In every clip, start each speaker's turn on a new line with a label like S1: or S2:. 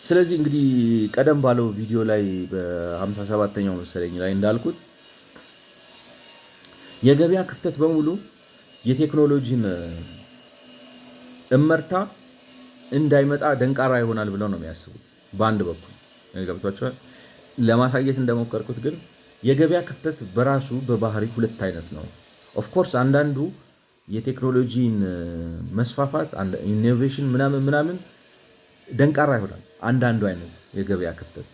S1: ስለዚህ እንግዲህ ቀደም ባለው ቪዲዮ ላይ በ57ኛው መሰለኝ ላይ እንዳልኩት የገበያ ክፍተት በሙሉ የቴክኖሎጂን እመርታ እንዳይመጣ ደንቃራ ይሆናል ብለው ነው የሚያስቡት። በአንድ በኩል ገብቷቸዋል። ለማሳየት እንደሞከርኩት ግን የገበያ ክፍተት በራሱ በባህሪ ሁለት አይነት ነው። ኦፍኮርስ አንዳንዱ የቴክኖሎጂን መስፋፋት ኢኖቬሽን ምናምን ደንቃራ ይሆናል። አንዳንዱ አይነት የገበያ ክፍተት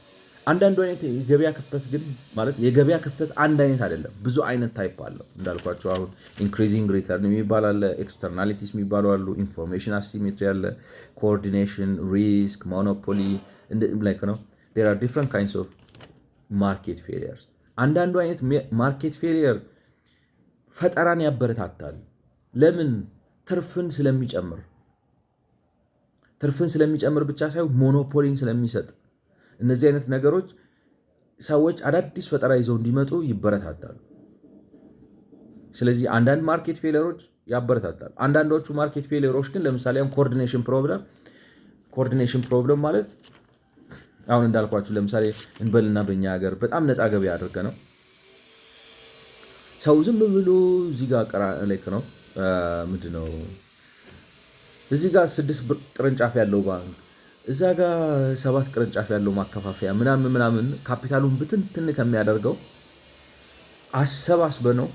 S1: አንዳንዱ አይነት የገበያ ክፍተት ግን ማለት የገበያ ክፍተት አንድ አይነት አይደለም። ብዙ አይነት ታይፕ አለው እንዳልኳቸው። አሁን ኢንክሪዚንግ ሪተርን የሚባል አለ፣ ኤክስተርናሊቲስ የሚባሉ አሉ፣ ኢንፎርሜሽን አሲሜትሪ አለ፣ ኮኦርዲኔሽን፣ ሪስክ፣ ሞኖፖሊ ላይክ ነው። ዴር አር ዲፍረንት ካይንድስ ኦፍ ማርኬት ፌሊየርስ። አንዳንዱ አይነት ማርኬት ፌሊየር ፈጠራን ያበረታታል። ለምን? ትርፍን ስለሚጨምር ብቻ ሳይሆን ሞኖፖሊን ስለሚሰጥ። እነዚህ አይነት ነገሮች ሰዎች አዳዲስ ፈጠራ ይዘው እንዲመጡ ይበረታታሉ። ስለዚህ አንዳንድ ማርኬት ፌለሮች ያበረታታል። አንዳንዶቹ ማርኬት ፌለሮች ግን ለምሳሌ ኮኦርዲኔሽን ፕሮብለም ማለት አሁን እንዳልኳችሁ ለምሳሌ እንበልና በእኛ ሀገር በጣም ነፃ ገበያ አድርገ ነው ሰው ዝም ብሎ እዚህ ጋር ላይክ ነው ምንድነው እዚህ ጋር 6 ቅርንጫፍ ያለው ባንክ እዛ ጋር 7 ቅርንጫፍ ያለው ማከፋፈያ ምናምን ካፒታሉን ብትንትን ከሚያደርገው አሰባስበነው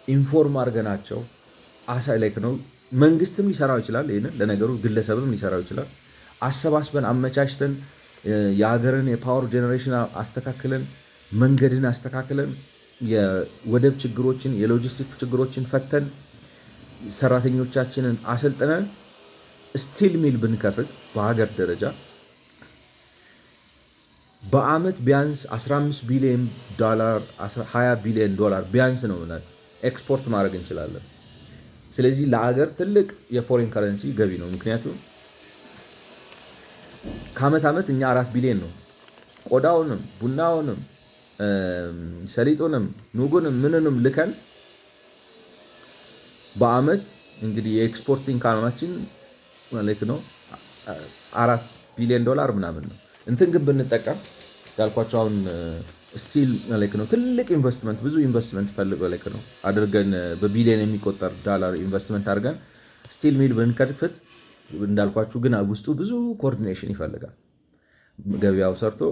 S1: ኢንፎርም አድርገናቸው ላይክ ነው። መንግስትም ሊሰራው ይችላል። ይሄን ለነገሩ ግለሰብም ሊሰራው ይችላል። አሰባስበን አመቻችተን የሀገርን የፓወር ጄኔሬሽን አስተካክለን መንገድን አስተካክለን የወደብ ችግሮችን የሎጂስቲክ ችግሮችን ፈተን ሰራተኞቻችንን አሰልጥነን ስቲል ሚል ብንከፍት በሀገር ደረጃ በአመት ቢያንስ 15 ቢሊዮን ዶላር 20 ቢሊዮን ዶላር ቢያንስ ነው ኤክስፖርት ማድረግ እንችላለን። ስለዚህ ለሀገር ትልቅ የፎሬን ከረንሲ ገቢ ነው። ምክንያቱም ከአመት ዓመት እኛ 4 ቢሊዮን ነው ቆዳውንም ቡናውንም ሰሊጡንም ኑጉንም ምንንም ልከን በአመት እንግዲህ የኤክስፖርቲንግ ኢኮኖሚያችን ማለት ነው 4 ቢሊዮን ዶላር ምናምን ነው። እንትን ግን ብንጠቀም ያልኳቸው አሁን ስቲል ማለት ነው ትልቅ ኢንቨስትመንት ብዙ ኢንቨስትመንት ፈልገው ማለት ነው አድርገን በቢሊዮን የሚቆጠር ዶላር ኢንቨስትመንት አድርገን ስቲል ሚል ብንከፍት እንዳልኳችሁ ግን ውስጡ ብዙ ኮኦርዲኔሽን ይፈልጋል። ገበያው ሰርቶ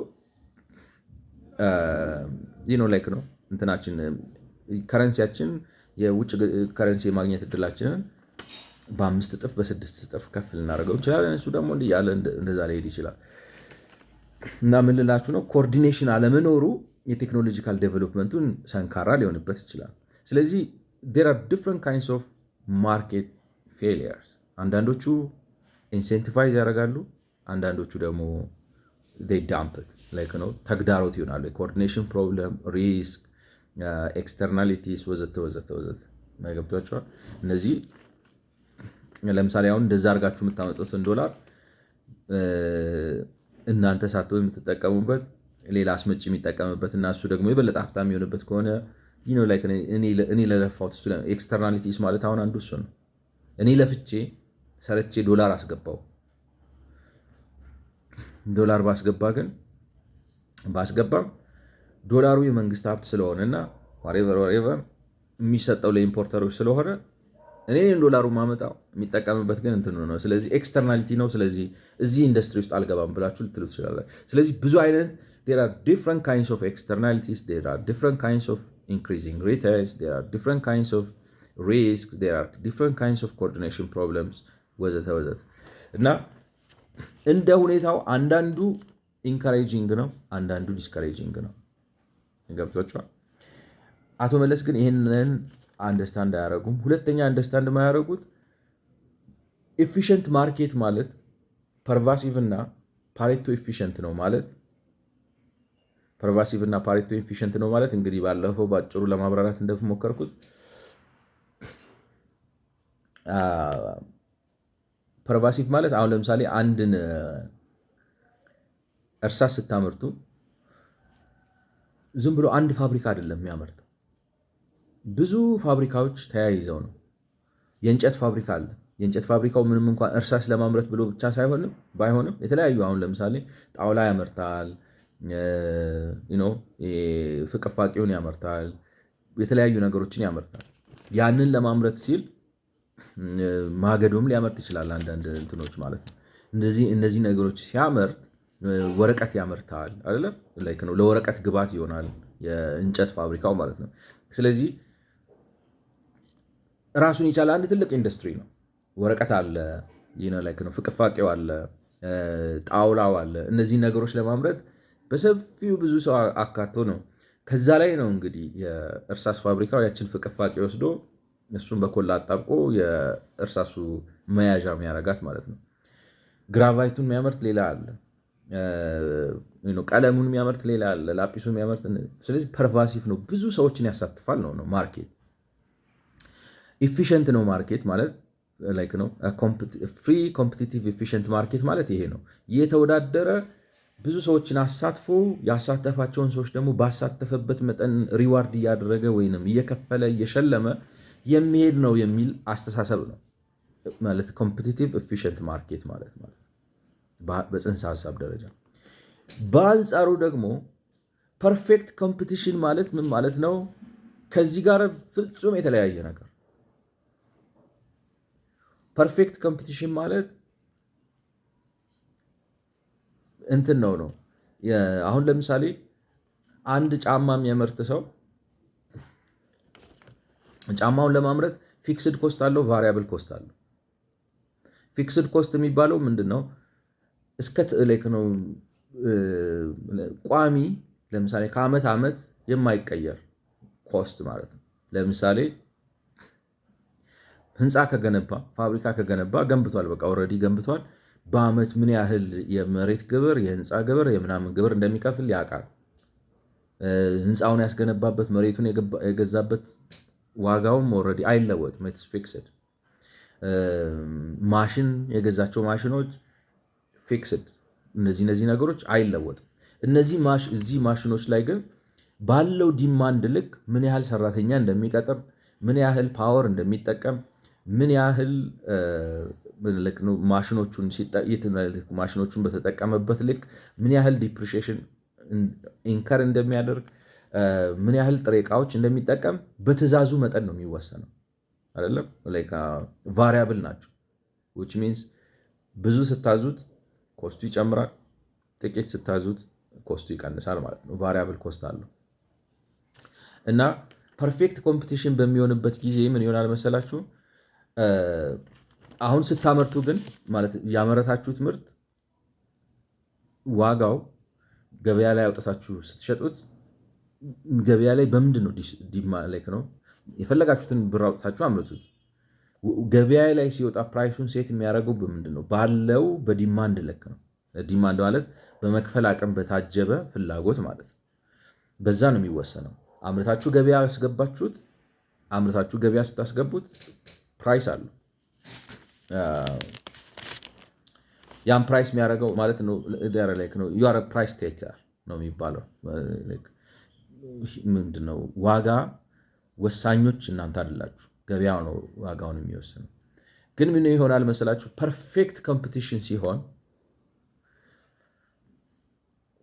S1: ላይክ ነው እንትናችን ከረንሲያችን የውጭ ከረንሲ የማግኘት እድላችንን በ5 እጥፍ በ6 እጥፍ ከፍ ልናደርገው እንችላለን። እሱ ደግሞ እንዲህ ያለ እንደዛ ሊሄድ ይችላል። እና ምን ልላችሁ ነው ኮኦርዲኔሽን አለመኖሩ የቴክኖሎጂካል ዴቨሎፕመንቱን ሰንካራ ሊሆንበት ይችላል። ስለዚህ there are different kinds of market failures። አንዳንዶቹ ኢንሴንቲቫይዝ ያደርጋሉ፣ አንዳንዶቹ ደግሞ they dump it like ነው ተግዳሮት ይሆናሉ። የኮኦርዲኔሽን ፕሮብለም፣ ሪስክ፣ ኤክስተርናሊቲስ ወዘተ ገብቷቸዋል። እነዚህ ለምሳሌ አሁን እንደዛ አድርጋችሁ የምታመጡትን ዶላር እናንተ ሳትሆኑ የምትጠቀሙበት ሌላ አስመጪ የሚጠቀምበት እና እሱ ደግሞ የበለጠ ሀብታም የሚሆንበት ከሆነ እኔ ለለፋሁት እሱ ኤክስተርናሊቲስ ማለት አሁን አንዱ እሱ ነው። እኔ ለፍቼ ሰርቼ ዶላር አስገባው። ዶላር ባስገባም ዶላሩ የመንግስት ሀብት ስለሆነና whatever የሚሰጠው ለኢምፖርተሮች ስለሆነ እኔ ዶላሩ ማመጣው የሚጠቀምበት ግን እንትኑ ነው። ስለዚህ ኤክስተርናሊቲ ነው። ስለዚህ እዚህ ኢንዱስትሪ ውስጥ አልገባም ብላችሁ ልትሉ ትችላላችሁ። ስለዚህ ብዙ አይነት there are different kinds of externalities, there are different kinds of increasing returns, there are different kinds of risks, there are different kinds of coordination problems ወዘተ እና እንደ ሁኔታው አንዳንዱ ኢንካሬጂንግ ነው፣ አንዳንዱ ዲስካሬጂንግ ነው። ገብቷችኋል? አቶ መለስ ግን ይህንን አንደርስታንድ አያደርጉም። ሁለተኛ አንደርስታንድ የማያደርጉት ኤፊሽንት ማርኬት ማለት ፐርቫሲቭ እና ፓሬቶ ኤፊሽንት ነው ማለት ፐርቫሲቭ እና ፓሬቶ ኤፊሽንት ነው ማለት እንግዲህ ባለፈው ባጭሩ ለማብራራት እንደሞከርኩት ፐርቫሲቭ ማለት አሁን ለምሳሌ አንድን እርሳስ ስታመርቱ ዝም ብሎ አንድ ፋብሪካ አይደለም የሚያመርተው፣ ብዙ ፋብሪካዎች ተያይዘው ነው። የእንጨት ፋብሪካ አለ፣ የእንጨት ፋብሪካው ምንም እንኳን እርሳስ ለማምረት ብሎ ብቻ ባይሆንም የተለያዩ አሁን ለምሳሌ ጣውላ ያመርታል፣ ፍቅፋቂውን ያመርታል፣ የተለያዩ ነገሮችን ያመርታል። ያንን ለማምረት ሲል ማገዶም ሊያመርት ይችላል። አንዳንድ እንትኖች ማለት ነው። እነዚህ ነገሮች ሲያመርት ወረቀት ያመርታል አይደለም? ለወረቀት ግብዓት ይሆናል የእንጨት ፋብሪካው ማለት ነው። ስለዚህ ራሱን የቻለ አንድ ትልቅ ኢንዱስትሪ ነው። ወረቀት አለ፣ ፍቅፋቄው አለ፣ ጣውላው አለ። እነዚህ ነገሮች ለማምረት በሰፊው ብዙ ሰው አካቶ ነው። ከዛ ላይ ነው እንግዲህ የእርሳስ ፋብሪካው ያችን ፍቅፋቄ ወስዶ እሱን በኮላ አጣብቆ የእርሳሱ መያዣ የሚያረጋት ማለት ነው። ግራቫይቱን የሚያመርት ሌላ አለ፣ ቀለሙን የሚያመርት ሌላ አለ፣ ላጲሱ የሚያመርት። ስለዚህ ፐርቫሲቭ ነው፣ ብዙ ሰዎችን ያሳትፋል ነው ማርኬት። ኢፊሽንት ነው ማርኬት ማለት ነው። ፍሪ ኮምፒቲቲቭ ኢፊሽንት ማርኬት ማለት ይሄ ነው። የተወዳደረ ብዙ ሰዎችን አሳትፎ ያሳተፋቸውን ሰዎች ደግሞ ባሳተፈበት መጠን ሪዋርድ እያደረገ ወይንም እየከፈለ እየሸለመ የሚሄድ ነው የሚል አስተሳሰብ ነው ማለት ኮምፒቲቲቭ ኢፊሽንት ማርኬት ማለት በጽንሰ ሀሳብ ደረጃ። በአንጻሩ ደግሞ ፐርፌክት ኮምፒቲሽን ማለት ምን ማለት ነው? ከዚህ ጋር ፍጹም የተለያየ ነገር። ፐርፌክት ኮምፒቲሽን ማለት እንትን ነው። አሁን ለምሳሌ አንድ ጫማ የሚያመርት ሰው ጫማውን ለማምረት ፊክስድ ኮስት አለው፣ ቫሪያብል ኮስት አለው። ፊክስድ ኮስት የሚባለው ምንድን ነው? እስከ ነው ቋሚ፣ ለምሳሌ ከዓመት ዓመት የማይቀየር ኮስት ማለት ነው። ለምሳሌ ህንፃ ከገነባ ፋብሪካ ከገነባ ገንብቷል፣ በቃ ኦልሬዲ ገንብቷል። በዓመት ምን ያህል የመሬት ግብር፣ የህንፃ ግብር፣ የምናምን ግብር እንደሚከፍል ያውቃል። ህንፃውን ያስገነባበት መሬቱን የገዛበት ዋጋውም ኦልሬዲ አይለወጥም፣ ኢትስ ፊክስድ። ማሽን የገዛቸው ማሽኖች ፊክስድ። እነዚህ ነገሮች አይለወጥም። እዚህ ማሽኖች ላይ ግን ባለው ዲማንድ ልክ ምን ያህል ሰራተኛ እንደሚቀጥር፣ ምን ያህል ፓወር እንደሚጠቀም፣ ምን ያህል ማሽኖቹን በተጠቀመበት ልክ ምን ያህል ዲፕሪሺዬሽን ኢንከር እንደሚያደርግ፣ ምን ያህል ጥሬ እቃዎች እንደሚጠቀም በትዕዛዙ መጠን ነው የሚወሰነው። አይደለም ቫሪያብል ናቸው። ዊች ሚንስ ብዙ ስታዙት ኮስቱ ይጨምራል፣ ጥቂት ስታዙት ኮስቱ ይቀንሳል ማለት ነው። ቫሪያብል ኮስት አለው እና ፐርፌክት ኮምፒቲሽን በሚሆንበት ጊዜ ምን ይሆናል መሰላችሁ? አሁን ስታመርቱ ግን ማለት ያመረታችሁት ምርት ዋጋው ገበያ ላይ አውጥታችሁ ስትሸጡት ገበያ ላይ በምንድን ነው የፈለጋችሁትን ብር አውጥታችሁ አምርቱት። ገበያ ላይ ሲወጣ ፕራይሱን ሴት የሚያደርገው በምንድን ነው? ባለው በዲማንድ ልክ ነው። ዲማንድ ማለት በመክፈል አቅም በታጀበ ፍላጎት ማለት ነው። በዛ ነው የሚወሰነው። አምርታችሁ ገበያ ያስገባችሁት አምርታችሁ ገበያ ስታስገቡት ፕራይስ አለው። ያን ፕራይስ የሚያደርገው ማለት ነው ዩ አር ፕራይስ ቴከር ነው የሚባለው። ምንድነው ዋጋ ወሳኞች እናንተ አይደላችሁ፣ ገበያው ነው ዋጋውን የሚወስነው። ግን ምን ይሆናል መሰላችሁ? ፐርፌክት ኮምፒቲሽን ሲሆን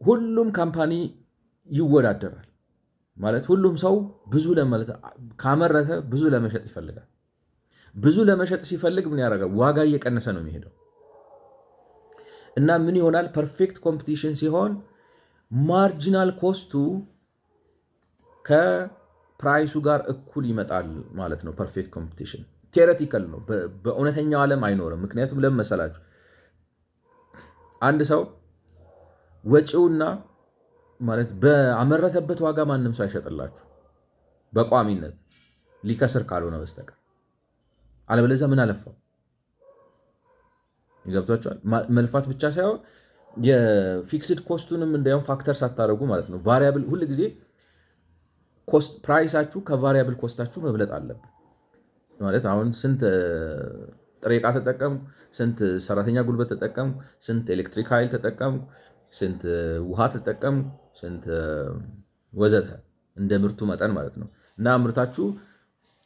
S1: ሁሉም ካምፓኒ ይወዳደራል ማለት ሁሉም ሰው ካመረተ ብዙ ለመሸጥ ይፈልጋል። ብዙ ለመሸጥ ሲፈልግ ምን ያደርጋል? ዋጋ እየቀነሰ ነው የሚሄደው። እና ምን ይሆናል? ፐርፌክት ኮምፒቲሽን ሲሆን ማርጂናል ኮስቱ ከፕራይሱ ጋር እኩል ይመጣል ማለት ነው። ፐርፌክት ኮምፒቲሽን ቴዎሬቲካል ነው፣ በእውነተኛው ዓለም አይኖርም። ምክንያቱም ለምን መሰላችሁ? አንድ ሰው ወጪውና ማለት በአመረተበት ዋጋ ማንም ሰው አይሸጥላችሁ በቋሚነት ሊከስር ካልሆነ በስተቀር። አለበለዚያ ምን አለፋው? ይገብቷቸዋል። መልፋት ብቻ ሳይሆን የፊክስድ ኮስቱንም እንዲያውም ፋክተር ሳታደርጉ ማለት ነው። ቫሪያብል ሁል ጊዜ ፕራይሳችሁ ከቫሪያብል ኮስታችሁ መብለጥ አለበት ማለት አሁን ስንት ጥሬ ዕቃ ተጠቀምኩ፣ ስንት ሰራተኛ ጉልበት ተጠቀምኩ፣ ስንት ኤሌክትሪክ ኃይል ተጠቀምኩ፣ ስንት ውሃ ተጠቀምኩ፣ ስንት ወዘተ እንደ ምርቱ መጠን ማለት ነው። እና ምርታችሁ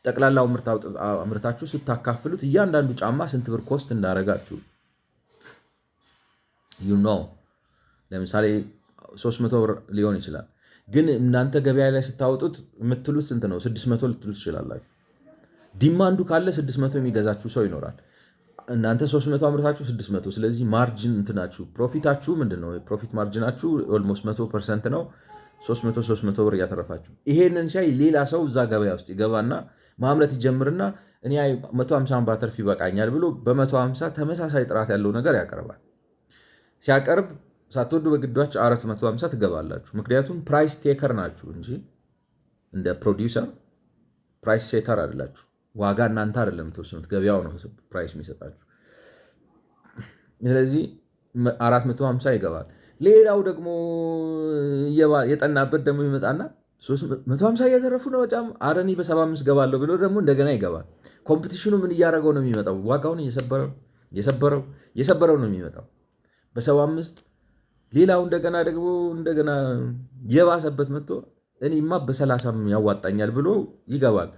S1: ጠቅላላው ምርታችሁ ስታካፍሉት እያንዳንዱ ጫማ ስንት ብር ኮስት እንዳረጋችሁ ለምሳሌ 300 ብር ሊሆን ይችላል። ግን እናንተ ገበያ ላይ ስታወጡት የምትሉት ስንት ነው? 600 ልትሉት ትችላላችሁ። ዲማንዱ ካለ 600 የሚገዛችሁ ሰው ይኖራል። እናንተ 300 አምርታችሁ 600። ስለዚህ ማርጅን እንትናችሁ ፕሮፊታችሁ ምንድን ነው? ፕሮፊት ማርጅናችሁ ኦልሞስት 100% ነው። 300 ብር እያተረፋችሁ። ይሄንን ሲያይ ሌላ ሰው እዛ ገበያ ውስጥ ይገባና ማምረት ይጀምርና እኔ 150 ባተርፍ ይበቃኛል ብሎ በ150 ተመሳሳይ ጥራት ያለው ነገር ያቀርባል። ሲያቀርብ ሳትወዱ በግዷችሁ 450 ትገባላችሁ። ምክንያቱም ፕራይስ ቴከር ናችሁ እንጂ እንደ ፕሮዲውሰር ፕራይስ ሴተር አይደላችሁ። ዋጋ እናንተ አይደለም የምትወስኑት፣ ገበያው ነው ፕራይስ የሚሰጣችሁ። ስለዚህ 450 ይገባል። ሌላው ደግሞ የጠናበት ደግሞ ይመጣና 150 እያተረፉ ነው በጣም አረኒ በ75 ገባለሁ ብሎ ደግሞ እንደገና ይገባል። ኮምፒቲሽኑ ምን እያደረገው ነው የሚመጣው? ዋጋውን እየሰበረው ነው የሚመጣው በ75። ሌላው እንደገና የባሰበት መጥቶ እኔማ በ30 ያዋጣኛል ብሎ ይገባል።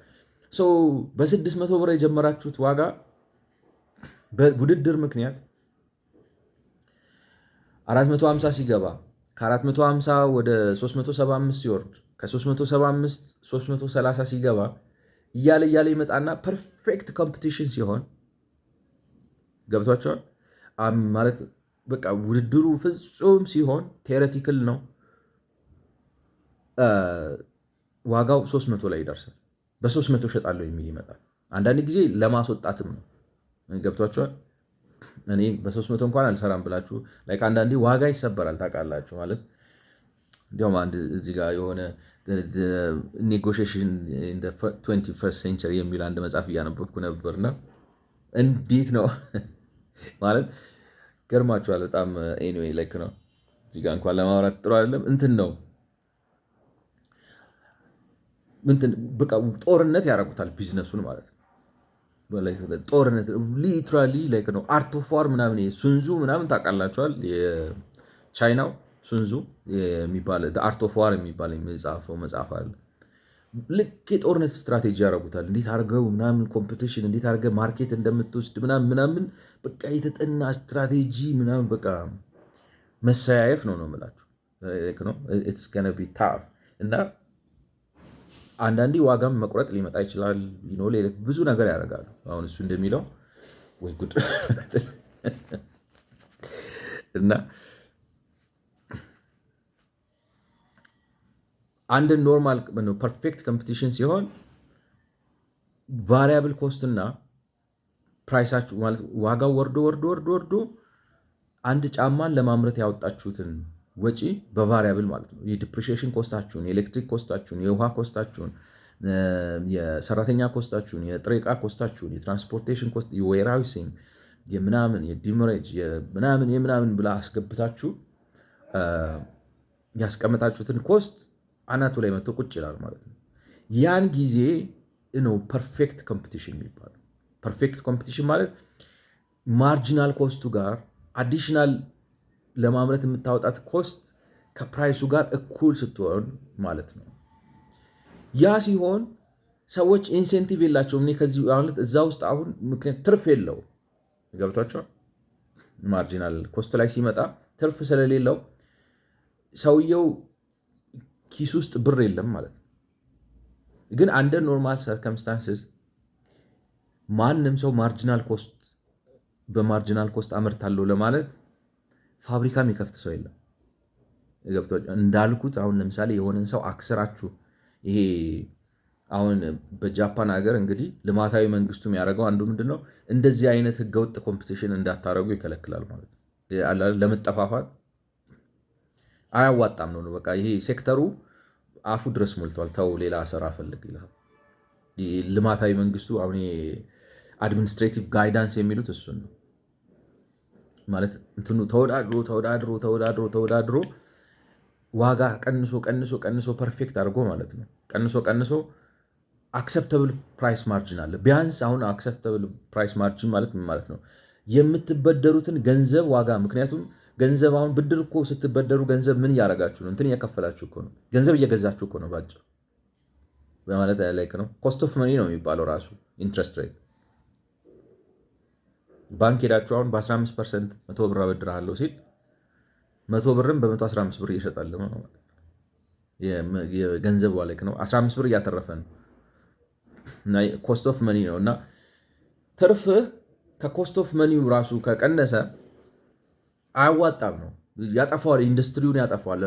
S1: በ600 ብር የጀመራችሁት ዋጋ በውድድር ምክንያት 450 ሲገባ ከ450 ወደ 375 ሲወርድ ከ375 330 ሲገባ እያለ ይመጣና ፐርፌክት ኮምፒቲሽን ሲሆን ገብቷቸዋል ማለት በቃ ውድድሩ ፍጹም ሲሆን ቴዎሬቲካል ነው። ዋጋው 300 ላይ ይደርሳል። በ300 እሸጣለሁ የሚል ይመጣል። አንዳንድ ጊዜ ለማስወጣትም ነው። ገብቷቸዋል። እኔ በ300 እንኳን አልሰራም ብላችሁ አንዳንዴ ዋጋ ይሰበራል። ታውቃላችሁ ማለት እንዲያውም አንድ እዚህ ጋር የሆነ ኔጎሽዬሽን ኢን ዘ 21st ሴንቸሪ የሚል አንድ መጽሐፍ እያነበብኩ ነበርና እንዴት ነው ማለት ገርማችኋል በጣም። ኤኒዌይ ላይክ ነው እዚህ ጋር እንኳን ለማውራት ጥሩ አይደለም። እንትን ነው በቃ ጦርነት ያደርጉታል ቢዝነሱን ማለት ነው። ጦርነት ሊትራሊ ላይክ ነው። አርት ኦፍ ዋር ምናምን ሱንዙ ምናምን ታውቃላችኋል። የቻይናው ሱንዙ የሚባል አርት ኦፍ ዋር የሚባል የሚጻፈው መጽሐፍ አለ። ልክ የጦርነት ስትራቴጂ ያደርጉታል። እንዴት አድርገው ምናምን ኮምፒቲሽን እንዴት አድርገህ ማርኬት እንደምትወስድ ምናምን በቃ የተጠና ስትራቴጂ ምናምን በቃ መሰያየፍ ነው የምላችሁ። ኢትስ ገና ቢ ታፍ እና አንዳንዴ ዋጋም መቁረጥ ሊመጣ ይችላል። ብዙ ነገር ያደርጋሉ። አሁን እሱ እንደሚለው ወይ ጉድ እና አንድ ኖርማል ፐርፌክት ኮምፒቲሽን ሲሆን ቫሪያብል ኮስት እና ፕራይሳችሁ ማለት ዋጋው ወርዶ አንድ ጫማን ለማምረት ያወጣችሁትን ወጪ በቫሪያብል ማለት ነው የዲፕሪሺዬሽን ኮስታችሁን፣ የኤሌክትሪክ ኮስታችሁን፣ የውሃ ኮስታችሁን፣ የሰራተኛ ኮስታችሁን፣ የጥሬ ዕቃ ኮስታችሁን፣ የትራንስፖርቴሽን ኮስት፣ የዌርሃውሲንግ የምናምን የዲመሬጅ የምናምን ብላ አስገብታችሁ ያስቀመጣችሁትን ኮስት አናቱ ላይ መጥቶ ቁጭ ይላል ማለት ነው። ያን ጊዜ ነው ፐርፌክት ኮምፒቲሽን የሚባለው። ፐርፌክት ኮምፒቲሽን ማለት ማርጂናል ኮስቱ ጋር አዲሽናል ለማምረት የምታወጣት ኮስት ከፕራይሱ ጋር እኩል ስትሆን ማለት ነው። ያ ሲሆን ሰዎች ኢንሴንቲቭ የላቸውም። እኔ ከዚህ እዛ ውስጥ አሁን ምክንያት ትርፍ የለው ገብቷቸዋል። ማርጂናል ኮስት ላይ ሲመጣ ትርፍ ስለሌለው ሰውየው ኪስ ውስጥ ብር የለም ማለት ነው። ግን አንደር ኖርማል ሰርከምስታንስስ ማንም ሰው ማርጂናል ኮስት በማርጂናል ኮስት አመርታለሁ ለማለት ፋብሪካ የሚከፍት ሰው የለም። እንዳልኩት አሁን ለምሳሌ የሆነን ሰው አክስራችሁ ይሄ አሁን በጃፓን ሀገር እንግዲህ ልማታዊ መንግስቱ የሚያደርገው አንዱ ምንድነው እንደዚህ አይነት ህገወጥ ኮምፒቲሽን እንዳታረጉ ይከለክላል ማለት ነው። ለመጠፋፋት አያዋጣም ነው በቃ ይሄ ሴክተሩ አፉ ድረስ ሞልቷል። ተው ሌላ ስራ ፈልግ ይላል ልማታዊ መንግስቱ። አሁን አድሚኒስትሬቲቭ ጋይዳንስ የሚሉት እሱን ነው ማለት እንትኑ ተወዳድሮ ዋጋ ቀንሶ ፐርፌክት አድርጎ ማለት ነው። ቀንሶ አክሰፕተብል ፕራይስ ማርጂን አለ ቢያንስ። አሁን አክሰፕተብል ፕራይስ ማርጂን ማለት ምን ማለት ነው? የምትበደሩትን ገንዘብ ዋጋ። ምክንያቱም ገንዘብ አሁን ብድር እኮ ስትበደሩ ገንዘብ ምን እያደረጋችሁ ነው? እንትን እያከፈላችሁ እኮ ነው። ገንዘብ እየገዛችሁ እኮ ነው ባጭሩ። በማለት ላይክ ነው። ኮስት ኦፍ መኒ ነው የሚባለው ራሱ ኢንትረስት ሬት። ባንክ ሄዳችሁ አሁን በ15% 100 ብር አበድርሃለሁ ሲል 100 ብርም በ115 ብር እየሸጣል ነው። የገንዘብ ላይክ ነው 15 ብር እያተረፈ ነው። እና ኮስት ኦፍ መኒ ነው። እና ትርፍህ ከኮስት ኦፍ መኒው ራሱ ከቀነሰ አያዋጣም ነው፣ ያጠፋዋል፣ ኢንዱስትሪውን ያጠፋዋል፣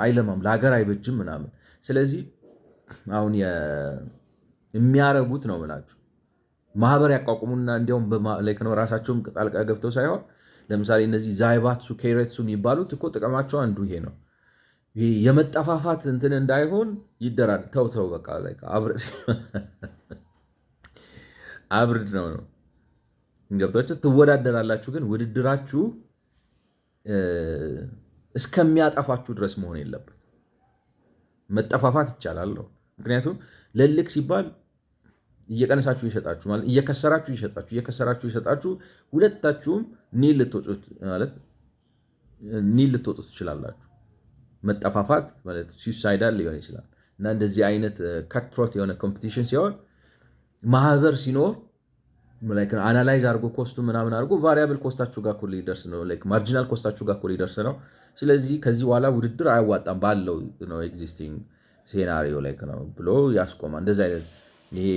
S1: አይለማም፣ ለሀገር አይበጅም ምናምን። ስለዚህ አሁን የሚያረጉት ነው ብላችሁ ማህበር ያቋቁሙና እንዲያውም ነው ራሳቸውም ጣልቃ ገብተው ሳይሆን ለምሳሌ እነዚህ ዛይባትሱ ኬሬትሱ የሚባሉት እኮ ጥቅማቸው አንዱ ይሄ ነው። የመጠፋፋት እንትን እንዳይሆን ይደራል። ተው በቃ አብርድ ነው ገብታችሁ ትወዳደራላችሁ፣ ግን ውድድራችሁ እስከሚያጠፋችሁ ድረስ መሆን የለበት። መጠፋፋት ይቻላል ነው። ምክንያቱም ለልክ ሲባል እየቀነሳችሁ ይሸጣችሁ ማለት እየከሰራችሁ ይሸጣችሁ ሁለታችሁም ኒል ልትወጡ ትችላላችሁ። መጠፋፋት ማለት ሱሳይዳል ሊሆን ይችላል። እና እንደዚህ አይነት ከትሮት የሆነ ኮምፒቲሽን ሲሆን ማህበር ሲኖር አናላይዝ አድርጎ ኮስቱ ምናምን አድርጎ ቫሪያብል ኮስታችሁ ጋር እኩል ሊደርስ ነው፣ ማርጂናል ኮስታችሁ ጋር እኩል ሊደርስ ነው። ስለዚህ ከዚህ በኋላ ውድድር አያዋጣም ባለው ኤግዚስቲንግ ሴናሪዮ ነው ብሎ ያስቆማል። እንደዚህ አይነት ይሄ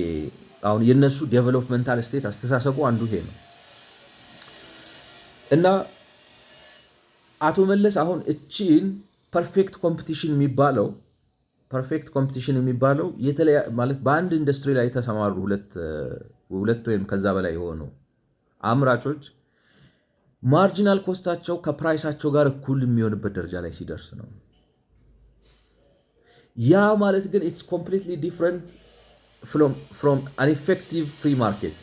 S1: አሁን የነሱ ዴቨሎፕመንታል ስቴት አስተሳሰቡ አንዱ ይሄ ነው። እና አቶ መለስ አሁን እቺን ፐርፌክት ኮምፒቲሽን የሚባለው ማለት በአንድ ኢንዱስትሪ ላይ የተሰማሩ ሁለት ወይም ከዛ በላይ የሆኑ አምራቾች ማርጂናል ኮስታቸው ከፕራይሳቸው ጋር እኩል የሚሆንበት ደረጃ ላይ ሲደርስ ነው። ያ ማለት ግን ኢትስ ኮምፕሊትሊ ዲፍረንት ፍሮም አን ኢፌክቲቭ ፍሪ ማርኬት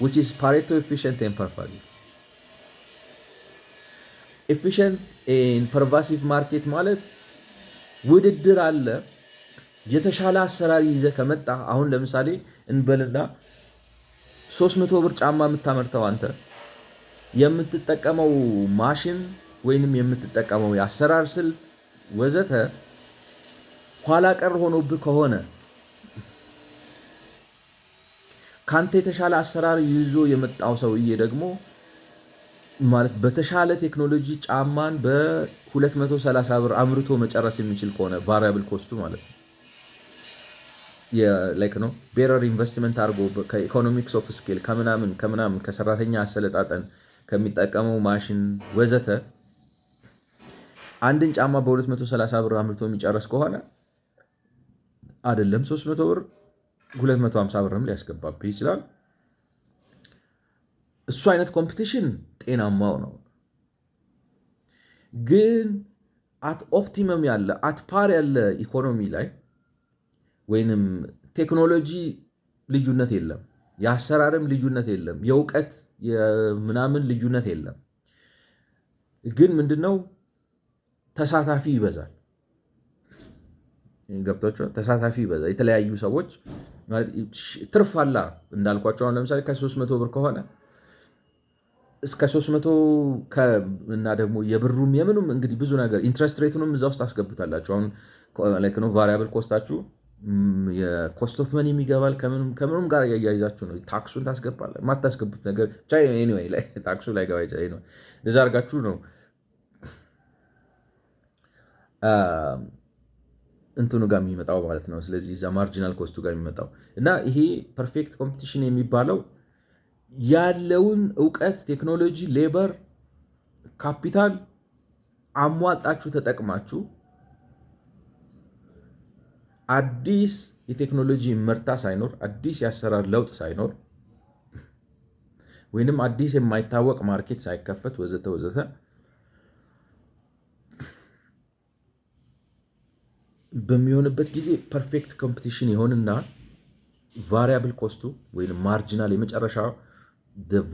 S1: ዊች ኢዝ ፓሬቶ ኤፊሽንት ኤንድ ፐርቫሲቭ። ኤፊሽንት ኤንድ ፐርቫሲቭ ማርኬት ማለት ውድድር አለ። የተሻለ አሰራር ይዘህ ከመጣ አሁን ለምሳሌ እንበልና 300 ብር ጫማ የምታመርተው አንተ የምትጠቀመው ማሽን ወይንም የምትጠቀመው የአሰራር ስልት ወዘተ ኋላ ቀር ሆኖብህ ከሆነ ካንተ የተሻለ አሰራር ይዞ የመጣው ሰውዬ ደግሞ ማለት በተሻለ ቴክኖሎጂ ጫማን በ230 ብር አምርቶ መጨረስ የሚችል ከሆነ ቫሪያብል ኮስቱ ማለት ነው ነው ቤረር ኢንቨስትመንት አድርጎ ከኢኮኖሚክስ ኦፍ ስኬል ከምናምን ከሰራተኛ አሰለጣጠን ከሚጠቀመው ማሽን ወዘተ አንድን ጫማ በ230 ብር አምርቶ የሚጨርስ ከሆነ አይደለም 300 ብር 250 ብርም ሊያስገባብህ ይችላል። እሱ አይነት ኮምፒቲሽን ጤናማው ነው። ግን አት ኦፕቲመም ያለ አት ፓር ያለ ኢኮኖሚ ላይ ወይንም ቴክኖሎጂ ልዩነት የለም፣ የአሰራርም ልዩነት የለም፣ የእውቀት ምናምን ልዩነት የለም። ግን ምንድነው ተሳታፊ ይበዛል። ገብቷቸዋል። ተሳታፊ ይበዛል። የተለያዩ ሰዎች ትርፍ አላ እንዳልኳቸው አሁን ለምሳሌ ከ300 ብር ከሆነ እስከ 300 እና ደግሞ የብሩም የምኑም እንግዲህ ብዙ ነገር ኢንትረስት ሬቱንም እዛ ውስጥ አስገብታላችሁ። አሁን ቫሪያብል ኮስታችሁ የኮስት ኦፍ መኒ የሚገባል ከምኑም ጋር እያያይዛችሁ ነው። ታክሱን ታስገባለ የማታስገቡት ነገር ላይ ታክሱ ላይ ገባ ይችላል። እንደዛ አድርጋችሁ ነው እንትኑ ጋር የሚመጣው ማለት ነው። ስለዚህ እዛ ማርጂናል ኮስቱ ጋር የሚመጣው እና ይሄ ፐርፌክት ኮምፒቲሽን የሚባለው ያለውን እውቀት፣ ቴክኖሎጂ፣ ሌበር፣ ካፒታል አሟጣችሁ ተጠቅማችሁ አዲስ የቴክኖሎጂ ምርታ ሳይኖር አዲስ የአሰራር ለውጥ ሳይኖር ወይንም አዲስ የማይታወቅ ማርኬት ሳይከፈት ወዘተ ወዘተ በሚሆንበት ጊዜ ፐርፌክት ኮምፒቲሽን ይሆንና ቫሪያብል ኮስቱ ወይም ማርጂናል የመጨረሻ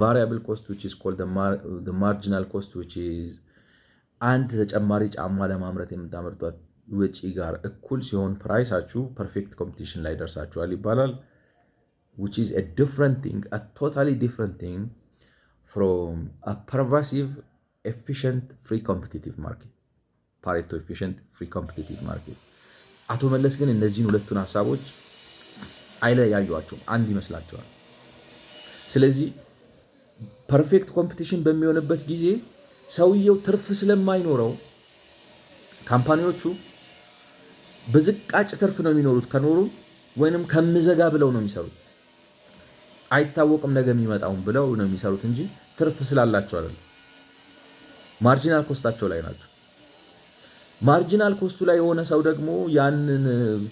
S1: ቫሪያብል ኮስት which is called the marginal cost which is አንድ ተጨማሪ ጫማ ለማምረት የምታመርቷት ወጪ ጋር እኩል ሲሆን ፕራይሳችሁ ፐርፌክት ኮምፒቲሽን ላይ ደርሳችኋል ይባላል። which is a different thing, a totally different thing from a pervasive efficient free competitive market, Pareto efficient free competitive market። አቶ መለስ ግን እነዚህን ሁለቱን ሀሳቦች አይለያዩአቸውም፣ አንድ ይመስላቸዋል። ስለዚህ ፐርፌክት ኮምፒቲሽን በሚሆንበት ጊዜ ሰውየው ትርፍ ስለማይኖረው ካምፓኒዎቹ በዝቃጭ ትርፍ ነው የሚኖሩት። ከኖሩ ወይንም ከምዘጋ ብለው ነው የሚሰሩት። አይታወቅም ነገ የሚመጣውን ብለው ነው የሚሰሩት እንጂ ትርፍ ስላላቸው አይደለም። ማርጂናል ኮስታቸው ላይ ናቸው። ማርጂናል ኮስቱ ላይ የሆነ ሰው ደግሞ ያንን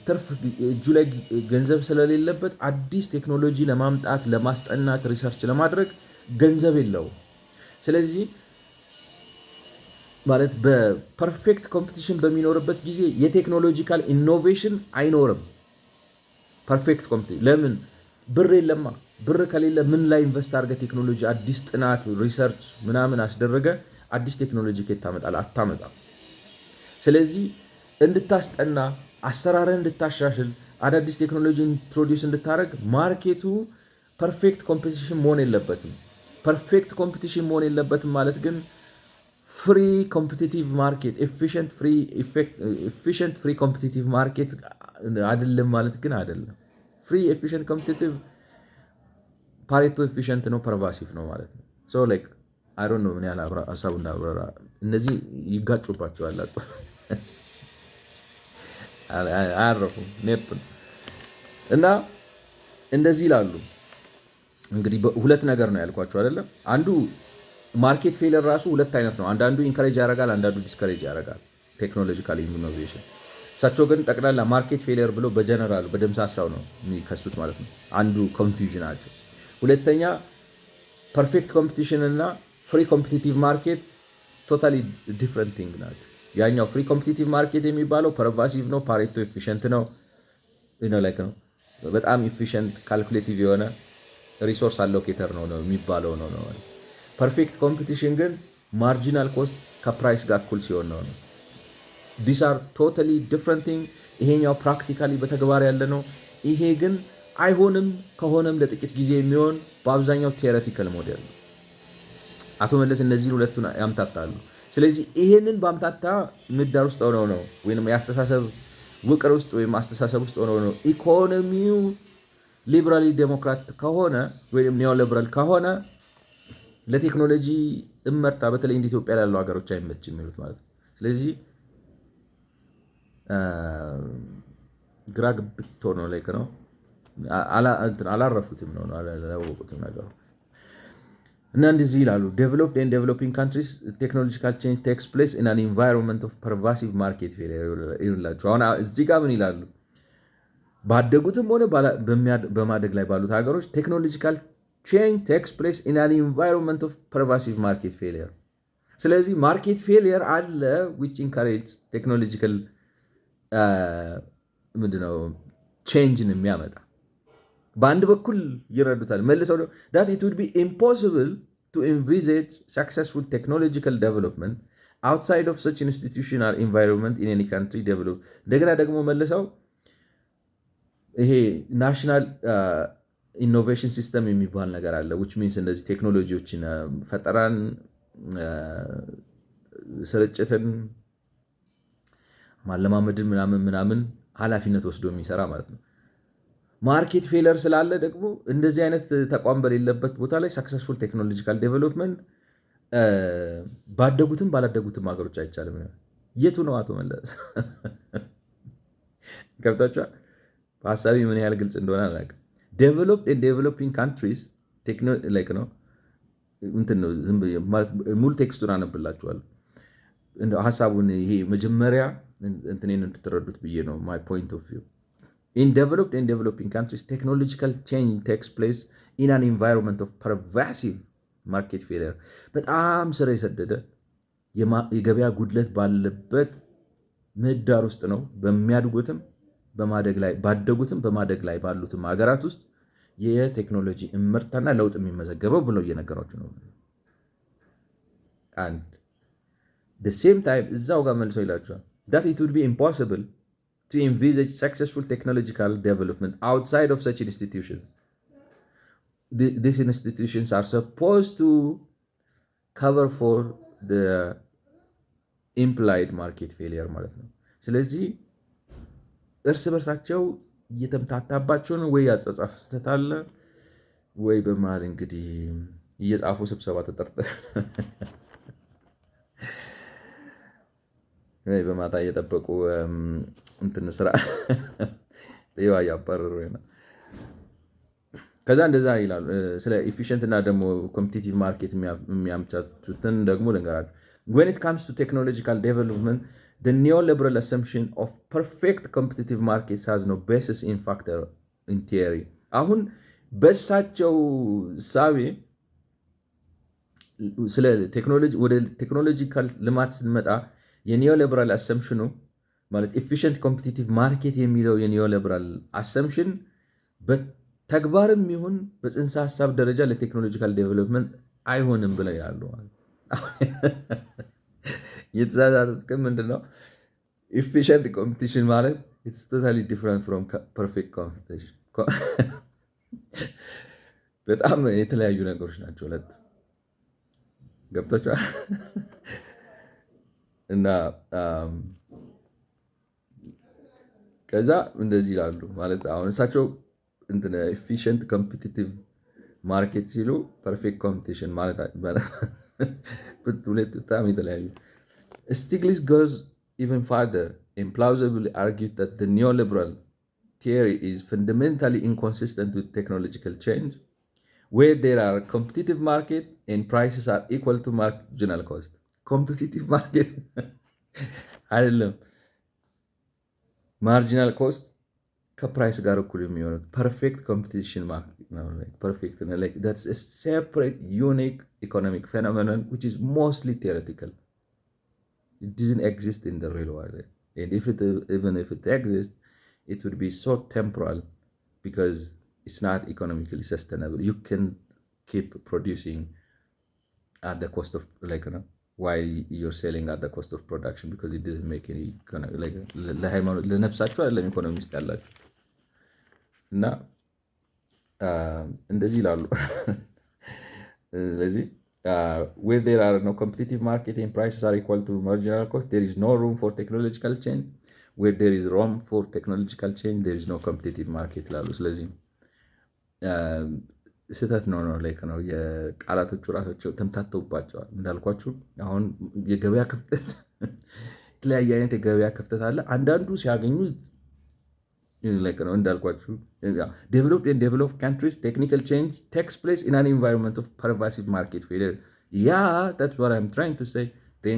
S1: ትርፍ እጁ ላይ ገንዘብ ስለሌለበት አዲስ ቴክኖሎጂ ለማምጣት ለማስጠናት ሪሰርች ለማድረግ ገንዘብ የለውም። ስለዚህ ማለት በፐርፌክት ኮምፒቲሽን በሚኖርበት ጊዜ የቴክኖሎጂካል ኢኖቬሽን አይኖርም። ፐርፌክት ኮምፒቲሽን ለምን? ብር የለማ። ብር ከሌለ ምን ላይ ኢንቨስት አድርገህ ቴክኖሎጂ አዲስ ጥናት ሪሰርች ምናምን አስደረገ አዲስ ቴክኖሎጂ ከየት ታመጣለህ? አታመጣም። ስለዚህ እንድታስጠና አሰራርህን እንድታሻሽል አዳዲስ ቴክኖሎጂ ኢንትሮዲውስ እንድታደርግ ማርኬቱ ፐርፌክት ኮምፒቲሽን መሆን የለበትም። ፐርፌክት ኮምፒቲሽን መሆን የለበትም ማለት ግን ፍሪ ኮምፒቲቲቭ ማርኬት ኤፊሽንት ፍሪ ኮምፒቲቲቭ ማርኬት አይደለም ማለት ግን አይደለም። ፍሪ ኤፊሽንት ኮምፒቲቲቭ ፓሬቶ ኤፊሽንት ነው፣ ፐርቫሲቭ ነው ማለት ነው። ሶ ላይክ አይ ዶንት ኖ ምን ያህል ሀሳቡ እንዳብራራ እነዚህ ይጋጩባቸዋል። አያረፉም ኔፕ እና እንደዚህ ይላሉ። እንግዲህ ሁለት ነገር ነው ያልኳቸው አይደለም። አንዱ ማርኬት ፌለር ራሱ ሁለት አይነት ነው። አንዳንዱ ኢንከሬጅ ያደርጋል፣ አንዳንዱ ዲስከሬጅ ያደርጋል ቴክኖሎጂካል ኢኖቬሽን። እሳቸው ግን ጠቅላላ ማርኬት ፌለር ብሎ በጀነራሉ በደምሳሳው ነው የሚከሱት ማለት ነው። አንዱ ኮንፊውዥናቸው። ሁለተኛ ፐርፌክት ኮምፒቲሽን እና ፍሪ ኮምፒቲቲቭ ማርኬት ቶታሊ ዲፍረንት ቲንግ ናቸው። ያኛው ፍሪ ኮምፒቲቲቭ ማርኬት የሚባለው ፐርቫሲቭ ነው፣ ፓሬቶ ኤፊሽንት ነው ላይክ ነው በጣም ኤፊሽንት ካልኩሌቲቭ የሆነ ሪሶርስ አሎኬተር ነው የሚባለው ነው። ፐርፌክት ኮምፒቲሽን ግን ማርጂናል ኮስት ከፕራይስ ጋር እኩል ሲሆን ነው። ዲስ አር ቶታሊ ዲፍረንት ቲንግ። ይሄኛው ፕራክቲካሊ በተግባር ያለ ነው። ይሄ ግን አይሆንም፣ ከሆነም ለጥቂት ጊዜ የሚሆን በአብዛኛው ቴዎሬቲካል ሞዴል ነው። አቶ መለስ እነዚህን ሁለቱን ያምታታሉ። ስለዚህ ይሄንን በአምታታ ምህዳር ውስጥ ሆነው ነው ወይም የአስተሳሰብ ውቅር ውስጥ ወይም አስተሳሰብ ውስጥ ሆነው ነው ኢኮኖሚው ሊበራሊ ዴሞክራት ከሆነ ወይም ኒዮ ሊበራል ከሆነ ለቴክኖሎጂ እመርታ በተለይ እንደ ኢትዮጵያ ላሉ ሀገሮች አይመችም የሚሉት ማለት ነው። ስለዚህ ግራ ግብት ሆኖ ላይ ነው አላረፉትም ነው አላወቁትም ነገሩ እና እንደዚህ ይላሉ። ዴቨሎፕድ ኤንድ ዴቨሎፒንግ ካንትሪስ ቴክኖሎጂካል ቼንጅ ቴክስ ፕሌስ ኢን አን ኢንቫይሮንመንት ኦፍ ፐርቫሲቭ ማርኬት ፌሊየር ይላቸው። አሁን እዚህ ጋር ምን ይላሉ? ባደጉትም ሆነ በማደግ ላይ ባሉት ሀገሮች ቴክኖሎጂካል ቼንጅ ቴክስ ፕሌስ ኢን አን ኢንቫይሮንመንት ኦፍ ፐርቫሲቭ ማርኬት ፌሊየር። ስለዚህ ማርኬት ፌሊየር አለ ዊች ኢንካሬጅ ቴክኖሎጂካል ምንድነው ቼንጅን የሚያመጣ በአንድ በኩል ይረዱታል። መልሰው that it would be impossible to envisage successful technological development outside of such institutional environment in any country develop እንደገና ደግሞ መልሰው ይሄ ናሽናል ኢኖቬሽን ሲስተም የሚባል ነገር አለ which means እንደዚህ ቴክኖሎጂዎችን ፈጠራን፣ ስርጭትን፣ ማለማመድን ምናምን ኃላፊነት ወስዶ የሚሰራ ማለት ነው። ማርኬት ፌለር ስላለ ደግሞ እንደዚህ አይነት ተቋም በሌለበት ቦታ ላይ ሰክሰስፉል ቴክኖሎጂካል ዴቨሎፕመንት ባደጉትም ባላደጉትም ሀገሮች አይቻልም። የቱ ነው አቶ መለስ? ገብታችኋል? ሀሳቢ ምን ያህል ግልጽ እንደሆነ አላውቅም። ዴቨሎፕድ ኤንድ ዴቨሎፒንግ ካንትሪስ ላይክ ነው እንትን ነው። ሙሉ ቴክስቱን አነብላችኋለሁ ሀሳቡን። ይሄ መጀመሪያ እንትኔን እንድትረዱት ብዬ ነው። ማይ ፖይንት ኦፍ ቪው In developed and developing countries, technological change takes place in an environment of pervasive market failure. በጣም ስር የሰደደ የገበያ ጉድለት ባለበት ምህዳር ውስጥ ነው። በሚያድጉትም ባደጉትም በማደግ ላይ ባሉትም ሀገራት ውስጥ የቴክኖሎጂ እምርታና ለውጥ የሚመዘገበው ብለው እየነገሯቸው ነው። አንድ the same time እዛው ጋር መልሰው ይላቸዋል that it would be impossible to envisage successful technological development outside of such institutions. These institutions are supposed to cover for the implied market failure ማለት ነው። ስለዚህ እርስ በርሳቸው እየተምታታባቸው ነው ወይ ያጸጻፍ ስህተት አለ ወይ በመሀል እንግዲህ እየጻፉ ስብሰባ ተጠርጠ ወይ በማታ እየጠበቁ እንትን ስራ ሌባ እያባረሩ ነው። ከዛ እንደዛ ይላሉ። ስለ ኢፊሽንት እና ደግሞ ኮምፒቲቲቭ ማርኬት የሚያምቻቱትን ደግሞ ልንገራችሁ። when it comes to technological development the neoliberal assumption of perfect competitive markets has no basis in fact in theory አሁን በሳቸው ሳቤ ስለ ቴክኖሎጂ ወደ ቴክኖሎጂካል ልማት ስንመጣ የኒዮሊበራል አሰምሽኑ ማለት ኤፊሽንት ኮምፒቲቲቭ ማርኬት የሚለው የኒዮሊበራል አሰምሽን በተግባርም ይሁን በጽንሰ ሀሳብ ደረጃ ለቴክኖሎጂካል ዴቨሎፕመንት አይሆንም ብለው ያሉ የተዛዛቱት ምንድን ነው? ኤፊሽንት ኮምፒቲሽን ማለት ኢትስ ቶታሊ ዲፍረንት ፍሮም ፐርፌክት ኮምፒቲሽን። በጣም የተለያዩ ነገሮች ናቸው ሁለቱ። ገብቷቸዋል። እና ከዛ እንደዚህ ይላሉ ማለት አሁን እሳቸው ኤፊሽንት ኮምፒቲቲቭ ማርኬት ሲሉ ፐርፌክት ኮምፒቲሽን ማለት ሁለት በጣም የተለያዩ። ስቲግሊትዝ ጎዝ ኢቨን ፋርደር and plausibly argued that the neoliberal theory is fundamentally inconsistent with technological change, where there are competitive market and prices are equal to marginal cost. Competitive market አይደለም ማርጂናል ኮስት ከፕራይስ ጋር እኩል የሚሆኑት ፐርፌክት ኮምፒቲሽን ፐርፌክት that's a separate unique economic phenomenon which is mostly theoretical. It doesn't exist in the real world, and even if it exists it would be so temporal because it's not economically sustainable. You can keep producing at the cost of while you're selling at the cost of production because it doesn't make any ለነፍሳችሁ አይደለም ኢኮኖሚ ውስጥ ያላችሁ እና እንደዚህ ይላሉ። ስለዚህ where there are no competitive market and prices are equal to marginal cost there is no room for technological change. Where there is room for technological change there is no competitive market ይላሉ። ስለዚህ ስህተት ነው ነው የቃላቶቹ ራሳቸው ተምታተውባቸዋል። እንዳልኳችሁ አሁን የገበያ ክፍተት የተለያየ አይነት የገበያ ክፍተት አለ። አንዳንዱ ሲያገኙ ነው እንዳልኳችሁ developed and developed countries technical change takes place in an environment of pervasive market failure. That's what I'm trying to say.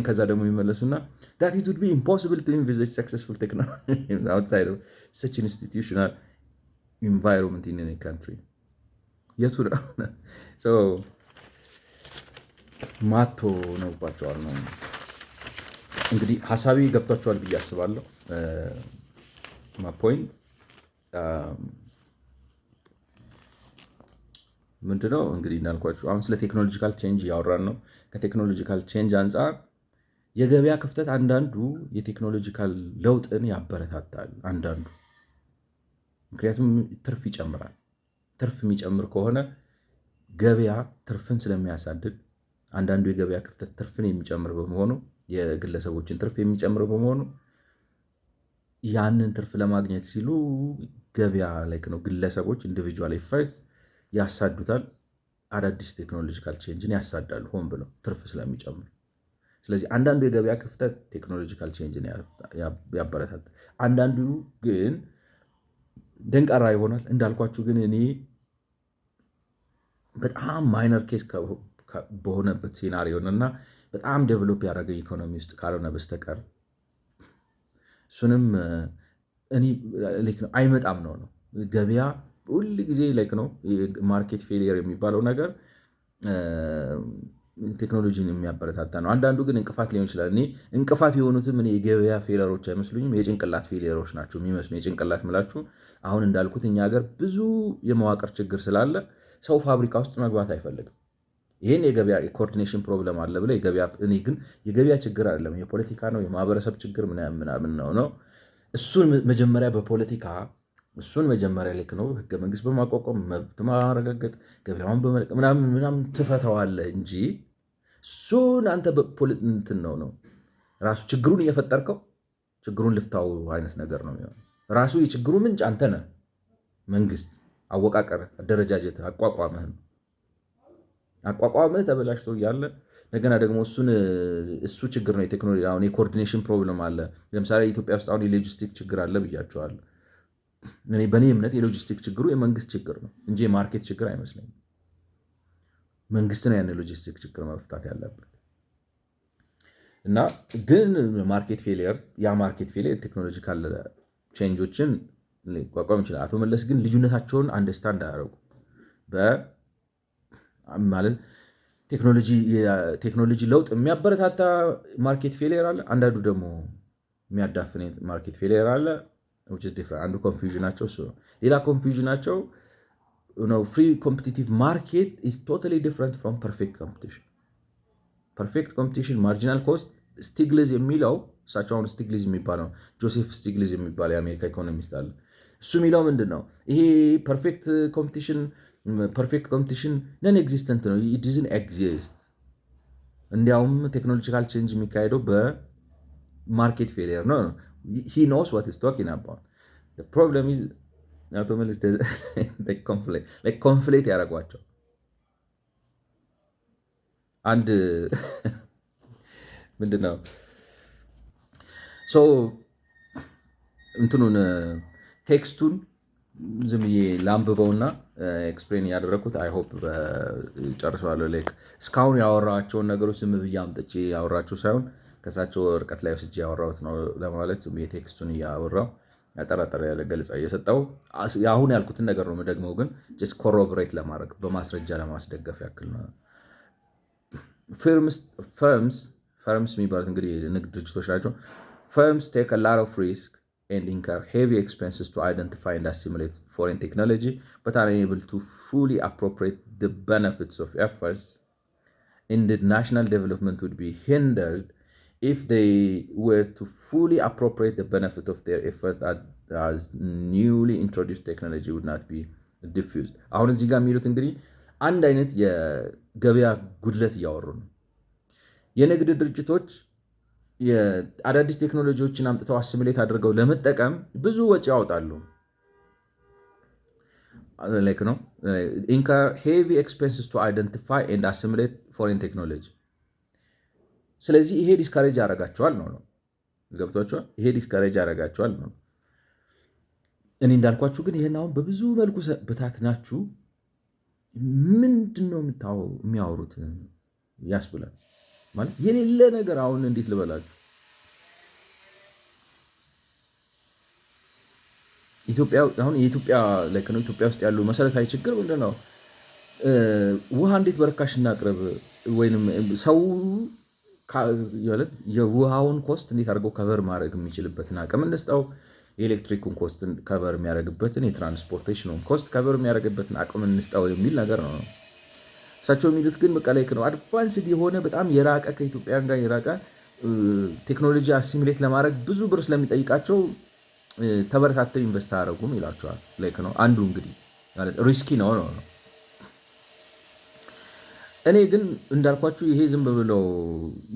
S1: ከዛ ደግሞ የሚመለሱና that it would be impossible to envisage successful technology outside of such an institutional environment in any country. የቱ ነው ማቶ ነውባቸዋል ነው እንግዲህ ሀሳቢ ገብቷቸዋል ብዬ አስባለሁ። ፖይንት ምንድነው እንግዲህ እንዳልኳችሁ አሁን ስለ ቴክኖሎጂካል ቼንጅ እያወራን ነው። ከቴክኖሎጂካል ቼንጅ አንጻር የገበያ ክፍተት አንዳንዱ የቴክኖሎጂካል ለውጥን ያበረታታል። አንዳንዱ ምክንያቱም ትርፍ ይጨምራል። ትርፍ የሚጨምር ከሆነ ገበያ ትርፍን ስለሚያሳድግ አንዳንዱ የገበያ ክፍተት ትርፍን የሚጨምር በመሆኑ የግለሰቦችን ትርፍ የሚጨምር በመሆኑ ያንን ትርፍ ለማግኘት ሲሉ ገበያ ላይ ነው ግለሰቦች ኢንዲቪጁዋል ኤፈርት ያሳዱታል። አዳዲስ ቴክኖሎጂካል ቼንጅን ያሳዳሉ ሆን ብለው ትርፍ ስለሚጨምር። ስለዚህ አንዳንዱ የገበያ ክፍተት ቴክኖሎጂካል ቼንጅን ያበረታታል። አንዳንዱ ግን ደንቃራ ይሆናል። እንዳልኳችሁ ግን እኔ በጣም ማይነር ኬስ በሆነበት ሴናሪዮ እና በጣም ዴቨሎፕ ያደረገ ኢኮኖሚ ውስጥ ካልሆነ በስተቀር እሱንም እኔ አይመጣም ነው ገበያ ሁል ጊዜ ነው ማርኬት ፌሊየር የሚባለው ነገር ቴክኖሎጂን የሚያበረታታ ነው። አንዳንዱ ግን እንቅፋት ሊሆን ይችላል። እኔ እንቅፋት የሆኑትም እኔ የገበያ ፌለሮች አይመስሉኝም፣ የጭንቅላት ፌለሮች ናቸው የሚመስሉ። የጭንቅላት ምላችሁ አሁን እንዳልኩት እኛ ሀገር ብዙ የመዋቅር ችግር ስላለ ሰው ፋብሪካ ውስጥ መግባት አይፈልግም። ይህን የገበያ የኮኦርዲኔሽን ፕሮብለም አለ ብለ እኔ ግን የገበያ ችግር አይደለም የፖለቲካ ነው የማህበረሰብ ችግር ምናምን ነው። እሱን መጀመሪያ በፖለቲካ እሱን መጀመሪያ ልክ ነው ህገ መንግስት በማቋቋም መብት ማረጋገጥ ገበያውን ምናምን ትፈተዋለህ እንጂ እሱን አንተ በፖለቲካ ነው ራሱ ችግሩን እየፈጠርከው ችግሩን ልፍታው አይነት ነገር ነው የሚሆነው። ራሱ የችግሩ ምንጭ አንተ ነህ። መንግስት አወቃቀር፣ አደረጃጀት፣ አቋቋምህ ተበላሽቶ እያለ እንደገና ደግሞ እሱ ችግር ነው። የቴክኖሎጂ አሁን የኮኦርዲኔሽን ፕሮብለም አለ። ለምሳሌ ኢትዮጵያ ውስጥ አሁን የሎጂስቲክ ችግር አለ ብያቸዋለሁ። በእኔ እምነት የሎጂስቲክ ችግሩ የመንግስት ችግር ነው እንጂ የማርኬት ችግር አይመስለኝም። መንግስት ነው ያን ሎጂስቲክ ችግር መፍታት ያለበት እና ግን ማርኬት ፌሊየር ማርኬት ፌሊየር ቴክኖሎጂካል ቼንጆችን ሊቋቋም ይችላል። አቶ መለስ ግን ልዩነታቸውን አንደርስታንድ አያደርጉ ማለት ቴክኖሎጂ ለውጥ የሚያበረታታ ማርኬት ፌሊየር አለ፣ አንዳንዱ ደግሞ የሚያዳፍን ማርኬት ፌሊየር አለ። አንዱ ኮንፊውዥናቸው እሱ ነው። ሌላ ኮንፊውዥናቸው ፍሪ ኮምፒቲቲቭ ማርኬት ኢዝ ቶታሊ ዲፍረንት ፍሮም ፐርፌክት ኮምፒቲሽን። ፐርፌክት ኮምፒቲሽን ማርጂናል ኮስት ስቲግሊዝ የሚለው እሳቸው አሁን ስቲግሊዝ የሚባለው ጆሴፍ ስቲግሊዝ የሚባለው የአሜሪካ ኢኮኖሚስት አለ። እሱ የሚለው ምንድን ነው? ይሄ ፐርፌክት ኮምፒቲሽን ነን ኤግዚስተንት ነው፣ ኢትዝን ኤግዚስት። እንዲያውም ቴክኖሎጂካል ቼንጅ የሚካሄደው በማርኬት ፌሊየር ነው። ሂ ኖውስ ዋት ኢዝ ቶኪንግ አባውት። ፕሮብለም ኢዝ አቶ መለስ ኮንፍሌት ያደረጓቸው አንድ ምንድን ነው እንትኑን ቴክስቱን ዝም ብዬ ላንብበውና ኤክስፕሌን እያደረግኩት አይ ሆፕ ጨርሰዋለሁ። እስካሁን ያወራቸውን ነገሮች ዝም ብዬ አምጥቼ ያወራቸው ሳይሆን ከሳቸው ርቀት ላይ ወስጄ ያወራሁት ነው ለማለት ዝም ብዬ ቴክስቱን እያወራው ያጠራጠረ ያለ ገለጻ እየሰጠው አሁን ያልኩትን ነገር ነው ደግሞ ግን ጀስት ኮሮቦሬት ለማድረግ በማስረጃ ለማስደገፍ ያክል ነው። ፈርምስ የሚባሉት እንግዲህ ንግድ ድርጅቶች ናቸው። ፈርምስ ቴክ አ ሎት ኦፍ ሪስክ and incur heavy expenses to identify and assimilate foreign technology, but are unable to fully appropriate the benefits of efforts. Indeed, national development would be hindered if they were to fully appropriate the benefit of their effort as newly introduced technology would not be diffused. አሁን እዚህ ጋር የሚሉት እንግዲህ አንድ አይነት የገበያ ጉድለት እያወሩ ነው። የንግድ ድርጅቶች አዳዲስ ቴክኖሎጂዎችን አምጥተው አሲሚሌት አድርገው ለመጠቀም ብዙ ወጪ ያወጣሉ። ነው incur heavy expenses to identify and assimilate foreign technology። ስለዚህ ይሄ ዲስካሬጅ ያደርጋቸዋል ነው ገብቷቸዋል። ይሄ ዲስካሬጅ ያደርጋቸዋል ነው። እኔ እንዳልኳችሁ ግን ይሄን አሁን በብዙ መልኩ በታትናችሁ ምንድን ነው የሚያወሩት ያስብላል። ማለት የሌለ ነገር አሁን እንዴት ልበላችሁ፣ ኢትዮጵያ ውስጥ ያሉ መሰረታዊ ችግር ምንድን ነው? ውሃ እንዴት በርካሽ እናቅርብ፣ ወይም ሰው የውሃውን ኮስት እንዴት አድርገው ከቨር ማድረግ የሚችልበትን አቅም እንስጠው፣ የኤሌክትሪክን ኮስት ከቨር የሚያደርግበትን፣ የትራንስፖርቴሽኑን ኮስት ከቨር የሚያደርግበትን አቅም እንስጠው የሚል ነገር ነው። እሳቸው የሚሉት ግን በቃ ነው አድቫንስድ የሆነ በጣም የራቀ ከኢትዮጵያ ጋር የራቀ ቴክኖሎጂ አሲሚሌት ለማድረግ ብዙ ብር ስለሚጠይቃቸው ተበረታተው ኢንቨስት አያደርጉም ይላቸዋል። ነው አንዱ እንግዲህ ማለት ሪስኪ ነው። እኔ ግን እንዳልኳችሁ ይሄ ዝም ብለው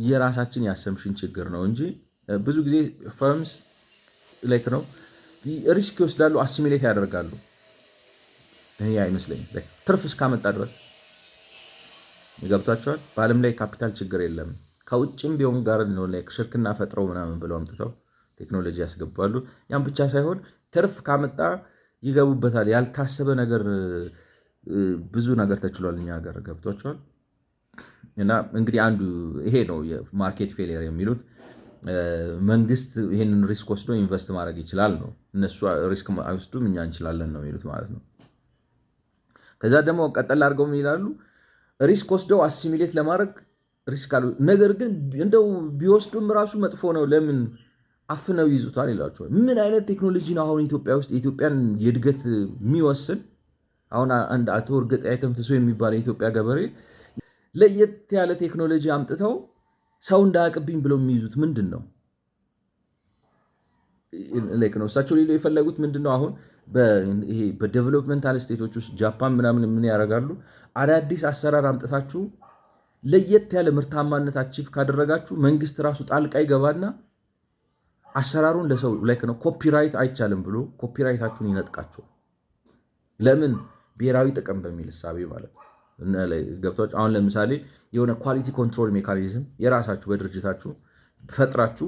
S1: የራሳችን የአሰምሽን ችግር ነው እንጂ ብዙ ጊዜ ፈርምስ ነው ሪስክ ይወስዳሉ፣ አሲሚሌት ያደርጋሉ። ይሄ አይመስለኝም ትርፍ እስካመጣ ድረስ ይገብቷቸዋል። በዓለም ላይ ካፒታል ችግር የለም። ከውጭም ቢሆን ጋር ነው ሽርክና ፈጥረው ምናምን ብለው አምጥተው ቴክኖሎጂ ያስገባሉ። ያን ብቻ ሳይሆን ትርፍ ካመጣ ይገቡበታል። ያልታሰበ ነገር ብዙ ነገር ተችሏል እኛ ሀገር ገብቷቸዋል። እና እንግዲህ አንዱ ይሄ ነው የማርኬት ፌሊየር የሚሉት። መንግስት ይሄንን ሪስክ ወስዶ ኢንቨስት ማድረግ ይችላል ነው። እነሱ ሪስክ አይወስዱም፣ እኛ እንችላለን ነው የሚሉት ማለት ነው። ከዛ ደግሞ ቀጠል አድርገው ይላሉ ሪስክ ወስደው አሲሚሌት ለማድረግ ሪስክ አሉ። ነገር ግን እንደው ቢወስዱም ራሱ መጥፎ ነው፣ ለምን አፍነው ይዙታል ይላቸዋል። ምን አይነት ቴክኖሎጂ ነው አሁን ኢትዮጵያ ውስጥ የኢትዮጵያን የእድገት የሚወስን? አሁን አንድ አቶ እርግጥ አይተንፍሶ የሚባል የኢትዮጵያ ገበሬ ለየት ያለ ቴክኖሎጂ አምጥተው ሰው እንዳያቅብኝ ብለው የሚይዙት ምንድን ነው? እሳቸው ሌሎ የፈለጉት ምንድን ነው? አሁን በዴቨሎፕመንታል ስቴቶች ውስጥ ጃፓን ምናምን ምን ያደርጋሉ? አዳዲስ አሰራር አምጥታችሁ ለየት ያለ ምርታማነት አቺቭ ካደረጋችሁ መንግስት ራሱ ጣልቃ ይገባና አሰራሩን ለሰው ነው ኮፒራይት አይቻልም ብሎ ኮፒራይታችሁን ይነጥቃቸዋል። ለምን ብሔራዊ ጥቅም በሚል እሳቤ ማለት ነው። ገብቶች አሁን ለምሳሌ የሆነ ኳሊቲ ኮንትሮል ሜካኒዝም የራሳችሁ በድርጅታችሁ ፈጥራችሁ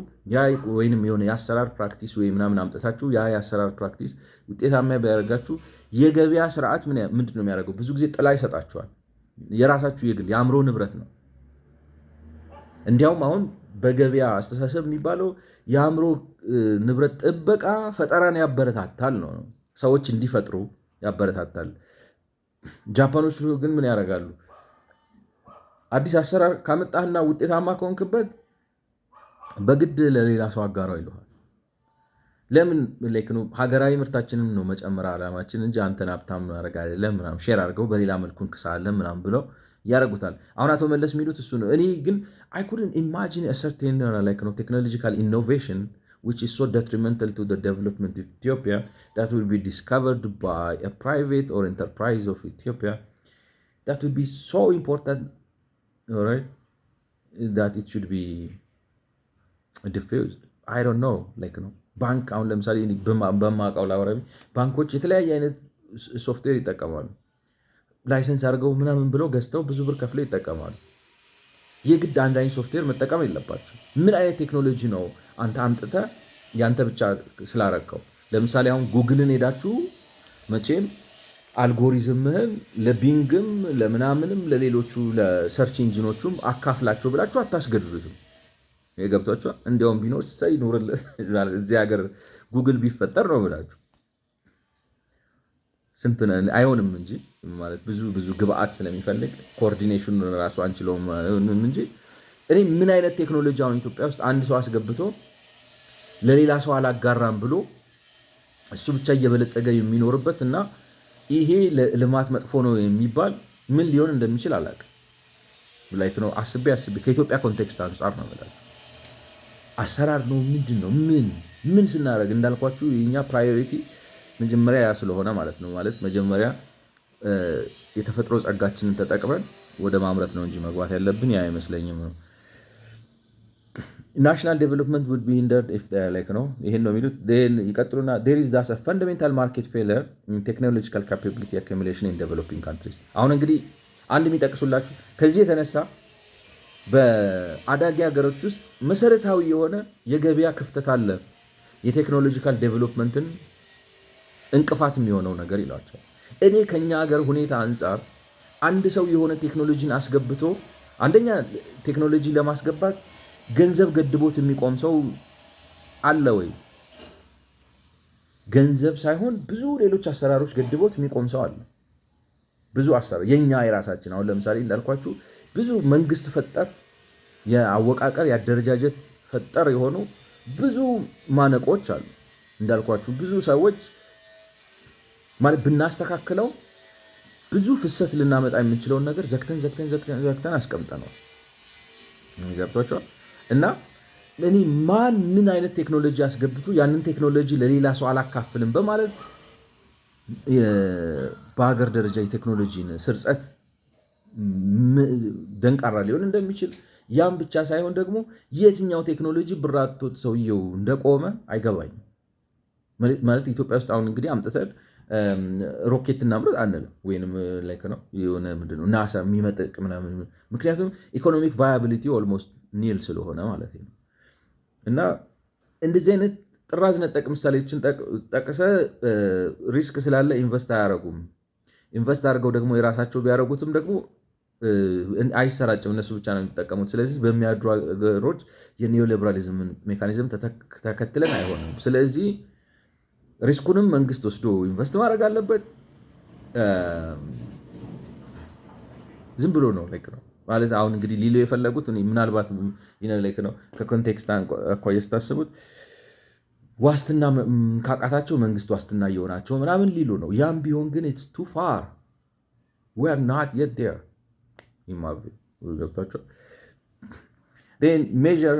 S1: ወይንም የሆነ የአሰራር ፕራክቲስ ወይ ምናምን አምጥታችሁ የአሰራር ፕራክቲስ ውጤታማ ቢያደርጋችሁ የገበያ ስርዓት ምንድን ነው የሚያደርገው? ብዙ ጊዜ ጥላ ይሰጣችኋል። የራሳችሁ የግል የአእምሮ ንብረት ነው። እንዲያውም አሁን በገበያ አስተሳሰብ የሚባለው የአእምሮ ንብረት ጥበቃ ፈጠራን ያበረታታል ነው። ሰዎች እንዲፈጥሩ ያበረታታል። ጃፓኖቹ ግን ምን ያደርጋሉ? አዲስ አሰራር ካመጣህና ውጤታማ ከሆንክበት በግድ ለሌላ ሰው አጋራው ይለዋል። ለምን ሀገራዊ ምርታችንን ነው መጨመር ዓላማችን እንጂ አንተን ሀብታም ማድረግ አይደለም። ምናምን ሼር አድርገው በሌላ መልኩ እንክሳለን ምናምን ብለው ያደርጉታል። አሁን አቶ መለስ የሚሉት እሱ ነው። እኔ ግን I couldn't imagine a certain technological innovation which is so detrimental to the development of Ethiopia that will be discovered by a private or enterprise of Ethiopia that would be so important, all right, that it should be diffused. I don't know ባንክ አሁን ለምሳሌ በማውቀው ላወራቢ ባንኮች የተለያየ አይነት ሶፍትዌር ይጠቀማሉ። ላይሰንስ አድርገው ምናምን ብለው ገዝተው ብዙ ብር ከፍለው ይጠቀማሉ። የግድ አንድ አይነት ሶፍትዌር መጠቀም የለባቸው። ምን አይነት ቴክኖሎጂ ነው አንተ አምጥተህ ያንተ ብቻ ስላረከው? ለምሳሌ አሁን ጉግልን ሄዳችሁ መቼም አልጎሪዝምህን ለቢንግም ለምናምንም ለሌሎቹ ለሰርች ኢንጂኖቹም አካፍላቸው ብላችሁ አታስገድዱትም። የገብቷቸዋል። እንዲያውም ቢኖር ሳይ ኖርለት እዚህ ሀገር ጉግል ቢፈጠር ነው ብላችሁ ስንት አይሆንም እንጂ ማለት ብዙ ግብአት ስለሚፈልግ ኮኦርዲኔሽን ራሱ አንችለውም እንጂ እኔ ምን አይነት ቴክኖሎጂ አሁን ኢትዮጵያ ውስጥ አንድ ሰው አስገብቶ ለሌላ ሰው አላጋራም ብሎ እሱ ብቻ እየበለጸገ የሚኖርበት እና ይሄ ልማት መጥፎ ነው የሚባል ምን ሊሆን እንደሚችል አላውቅም። ነው አስቤ ከኢትዮጵያ ኮንቴክስት አንጻር ነው ብላችሁ አሰራር ነው ምንድን ነው ምን ስናደርግ እንዳልኳችሁ የኛ ፕራዮሪቲ መጀመሪያ ያ ስለሆነ ማለት ነው። ማለት መጀመሪያ የተፈጥሮ ጸጋችንን ተጠቅመን ወደ ማምረት ነው እንጂ መግባት ያለብን ያ አይመስለኝም ነው። ናሽናል ዴቨሎፕመንት would be hindered if they ነው ይሄን ነው የሚሉት። ይቀጥሉና there is thus a fundamental market failure in technological capability accumulation in developing countries። አሁን እንግዲህ አንድ የሚጠቅሱላችሁ ከዚህ የተነሳ በአዳጊ ሀገሮች ውስጥ መሰረታዊ የሆነ የገበያ ክፍተት አለ፣ የቴክኖሎጂካል ዴቨሎፕመንትን እንቅፋት የሚሆነው ነገር ይሏቸዋል። እኔ ከኛ ሀገር ሁኔታ አንጻር አንድ ሰው የሆነ ቴክኖሎጂን አስገብቶ አንደኛ ቴክኖሎጂ ለማስገባት ገንዘብ ገድቦት የሚቆም ሰው አለ ወይ? ገንዘብ ሳይሆን ብዙ ሌሎች አሰራሮች ገድቦት የሚቆም ሰው አለ። ብዙ አሰራር የኛ የራሳችን አሁን ለምሳሌ እንዳልኳችሁ ብዙ መንግስት ፈጠር የአወቃቀር የአደረጃጀት ፈጠር የሆኑ ብዙ ማነቆች አሉ። እንዳልኳችሁ ብዙ ሰዎች ማለት ብናስተካክለው ብዙ ፍሰት ልናመጣ የምንችለውን ነገር ዘግተን አስቀምጠነዋል። ገብቷችኋል? እና እኔ ምን አይነት ቴክኖሎጂ አስገብቶ ያንን ቴክኖሎጂ ለሌላ ሰው አላካፍልም በማለት በሀገር ደረጃ የቴክኖሎጂን ስርጸት ደንቃራ ሊሆን እንደሚችል ያም ብቻ ሳይሆን ደግሞ የትኛው ቴክኖሎጂ ብራቶት ሰውየው እንደቆመ አይገባኝም። ማለት ኢትዮጵያ ውስጥ አሁን እንግዲህ አምጥተን ሮኬት እናምረት አንልም ወይንም ነው የሆነ ምንድነው ናሳ የሚመጠቅ ምናምን፣ ምክንያቱም ኢኮኖሚክ ቫያቢሊቲ ኦልሞስት ኒል ስለሆነ ማለት ነው። እና እንደዚህ አይነት ጥራዝ ነጠቅ ምሳሌዎችን ጠቅሰ ሪስክ ስላለ ኢንቨስት አያደርጉም። ኢንቨስት አድርገው ደግሞ የራሳቸው ቢያደርጉትም ደግሞ አይሰራጭም፣ እነሱ ብቻ ነው የሚጠቀሙት። ስለዚህ በሚያድሩ ሀገሮች የኒዮሊበራሊዝም ሜካኒዝም ተከትለን አይሆንም። ስለዚህ ሪስኩንም መንግስት ወስዶ ኢንቨስት ማድረግ አለበት። ዝም ብሎ ነው ነው ማለት አሁን እንግዲህ ሊሉ የፈለጉት ምናልባት ነው ከኮንቴክስት አኳያ ስታስቡት ዋስትና ካቃታቸው መንግስት ዋስትና እየሆናቸው ምናምን ሊሉ ነው። ያም ቢሆን ግን ኢትስ ቱ ፋር we are not yet there in my view. Then measure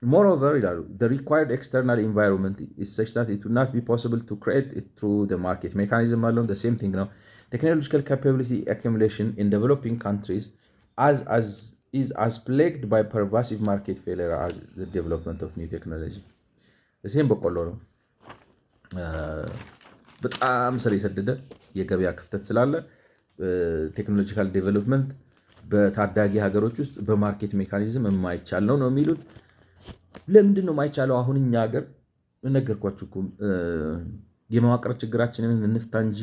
S1: moreover the required external environment is such that it would not be possible to create it through the market mechanism alone. The same thing now, technological capability accumulation in developing countries is as plagued by pervasive market failure as the development of new technology. The same በቆሎ ነው። በጣም ስር የሰደደ የገበያ ክፍተት ስላለ ቴክኖሎጂካል ዴቨሎፕመንት በታዳጊ ሀገሮች ውስጥ በማርኬት ሜካኒዝም የማይቻል ነው የሚሉት። ለምንድን ነው የማይቻለው? አሁን እኛ ሀገር ነገርኳችሁ እኮ የመዋቅር ችግራችንን እንፍታ እንጂ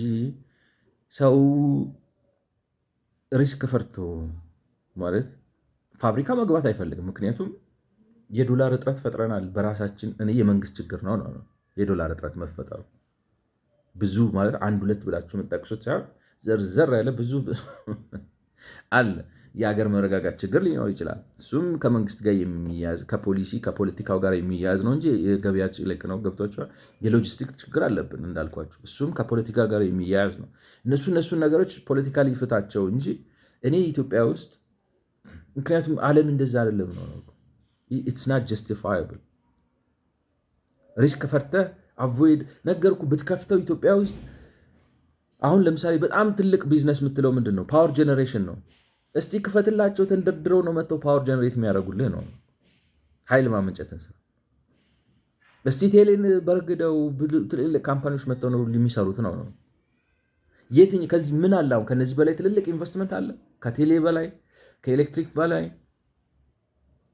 S1: ሰው ሪስክ ፈርቶ ማለት ፋብሪካ መግባት አይፈልግም። ምክንያቱም የዶላር እጥረት ፈጥረናል በራሳችን። እኔ የመንግስት ችግር ነው የዶላር እጥረት መፈጠሩ። ብዙ ማለት አንድ ሁለት ብላችሁ የምጠቅሱት ሳይሆን ዘርዘር ያለ ብዙ አለ። የሀገር መረጋጋት ችግር ሊኖር ይችላል። እሱም ከመንግስት ጋር የሚያዝ ከፖሊሲ ከፖለቲካው ጋር የሚያዝ ነው እንጂ የገበያ ልክ ነው። ገብቷችኋል? የሎጂስቲክ ችግር አለብን እንዳልኳችሁ፣ እሱም ከፖለቲካ ጋር የሚያያዝ ነው። እነሱን ነገሮች ፖለቲካሊ ፍታቸው እንጂ እኔ ኢትዮጵያ ውስጥ ምክንያቱም ዓለም እንደዛ አይደለም ነው። ኢትስ ናት ጀስቲፋያብል። ሪስክ ፈርተህ አቮይድ ነገርኩ ብትከፍተው ኢትዮጵያ ውስጥ አሁን ለምሳሌ በጣም ትልቅ ቢዝነስ የምትለው ምንድን ነው? ፓወር ጄኔሬሽን ነው። እስቲ ክፈትላቸው። ተንደርድረው ነው መጥተው ፓወር ጀነሬት የሚያደርጉልህ ነው፣ ኃይል ማመንጨትን ስራ። እስቲ ቴሌን በርግደው ትልልቅ ካምፓኒዎች መጥተው ነው የሚሰሩት ነው። ከዚህ ምን አለ? አሁን ከነዚህ በላይ ትልልቅ ኢንቨስትመንት አለ? ከቴሌ በላይ ከኤሌክትሪክ በላይ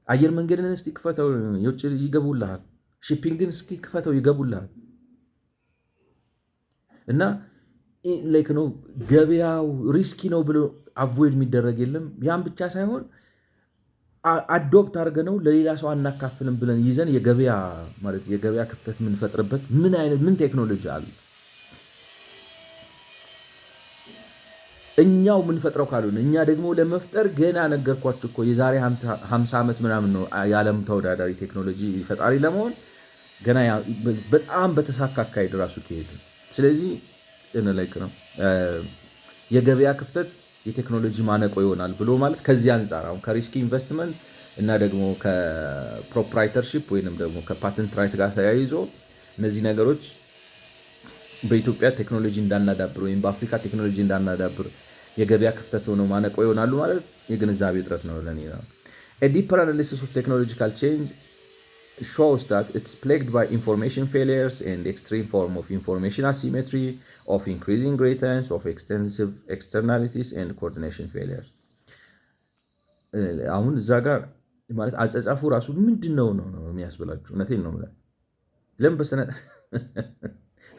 S1: አየር መንገድን እስቲ ክፈተው፣ የውጭ ይገቡልሃል። ሺፒንግን እስኪ ክፈተው፣ ይገቡልሃል። እና ላይክ ነው ገበያው ሪስኪ ነው ብሎ አቮይድ የሚደረግ የለም። ያን ብቻ ሳይሆን አዶፕት አድርገ ነው ለሌላ ሰው አናካፍልም ብለን ይዘን የገበያ ክፍተት የምንፈጥርበት ምን ቴክኖሎጂ አለ? እኛው የምንፈጥረው ካልሆነ እኛ ደግሞ ለመፍጠር ገና ነገርኳችሁ እኮ የዛሬ 50 ዓመት ምናምን ነው የዓለም ተወዳዳሪ ቴክኖሎጂ ፈጣሪ ለመሆን ገና በጣም በተሳካ አካሄድ ራሱ ከሄድ። ስለዚህ ላይክ ነው የገበያ ክፍተት የቴክኖሎጂ ማነቆ ይሆናል ብሎ ማለት ከዚህ አንጻር አሁን ከሪስክ ኢንቨስትመንት እና ደግሞ ከፕሮፕራይተርሺፕ ወይንም ደግሞ ከፓተንት ራይት ጋር ተያይዞ እነዚህ ነገሮች በኢትዮጵያ ቴክኖሎጂ እንዳናዳብር ወይም በአፍሪካ ቴክኖሎጂ እንዳናዳብር የገበያ ክፍተት ሆነው ማነቆ ይሆናሉ ማለት የግንዛቤ እጥረት ነው ለኔ ነው። A deeper analysis of technological change shows that it's plagued by information failures and extreme form of information asymmetry, of increasing returns, of extensive externalities and coordination failures. አሁን እዛ ጋር ማለት አጸጻፉ ራሱ ምንድነው ነው የሚያስብላችሁ። እውነቴን ነው ማለት ለምን በሰነ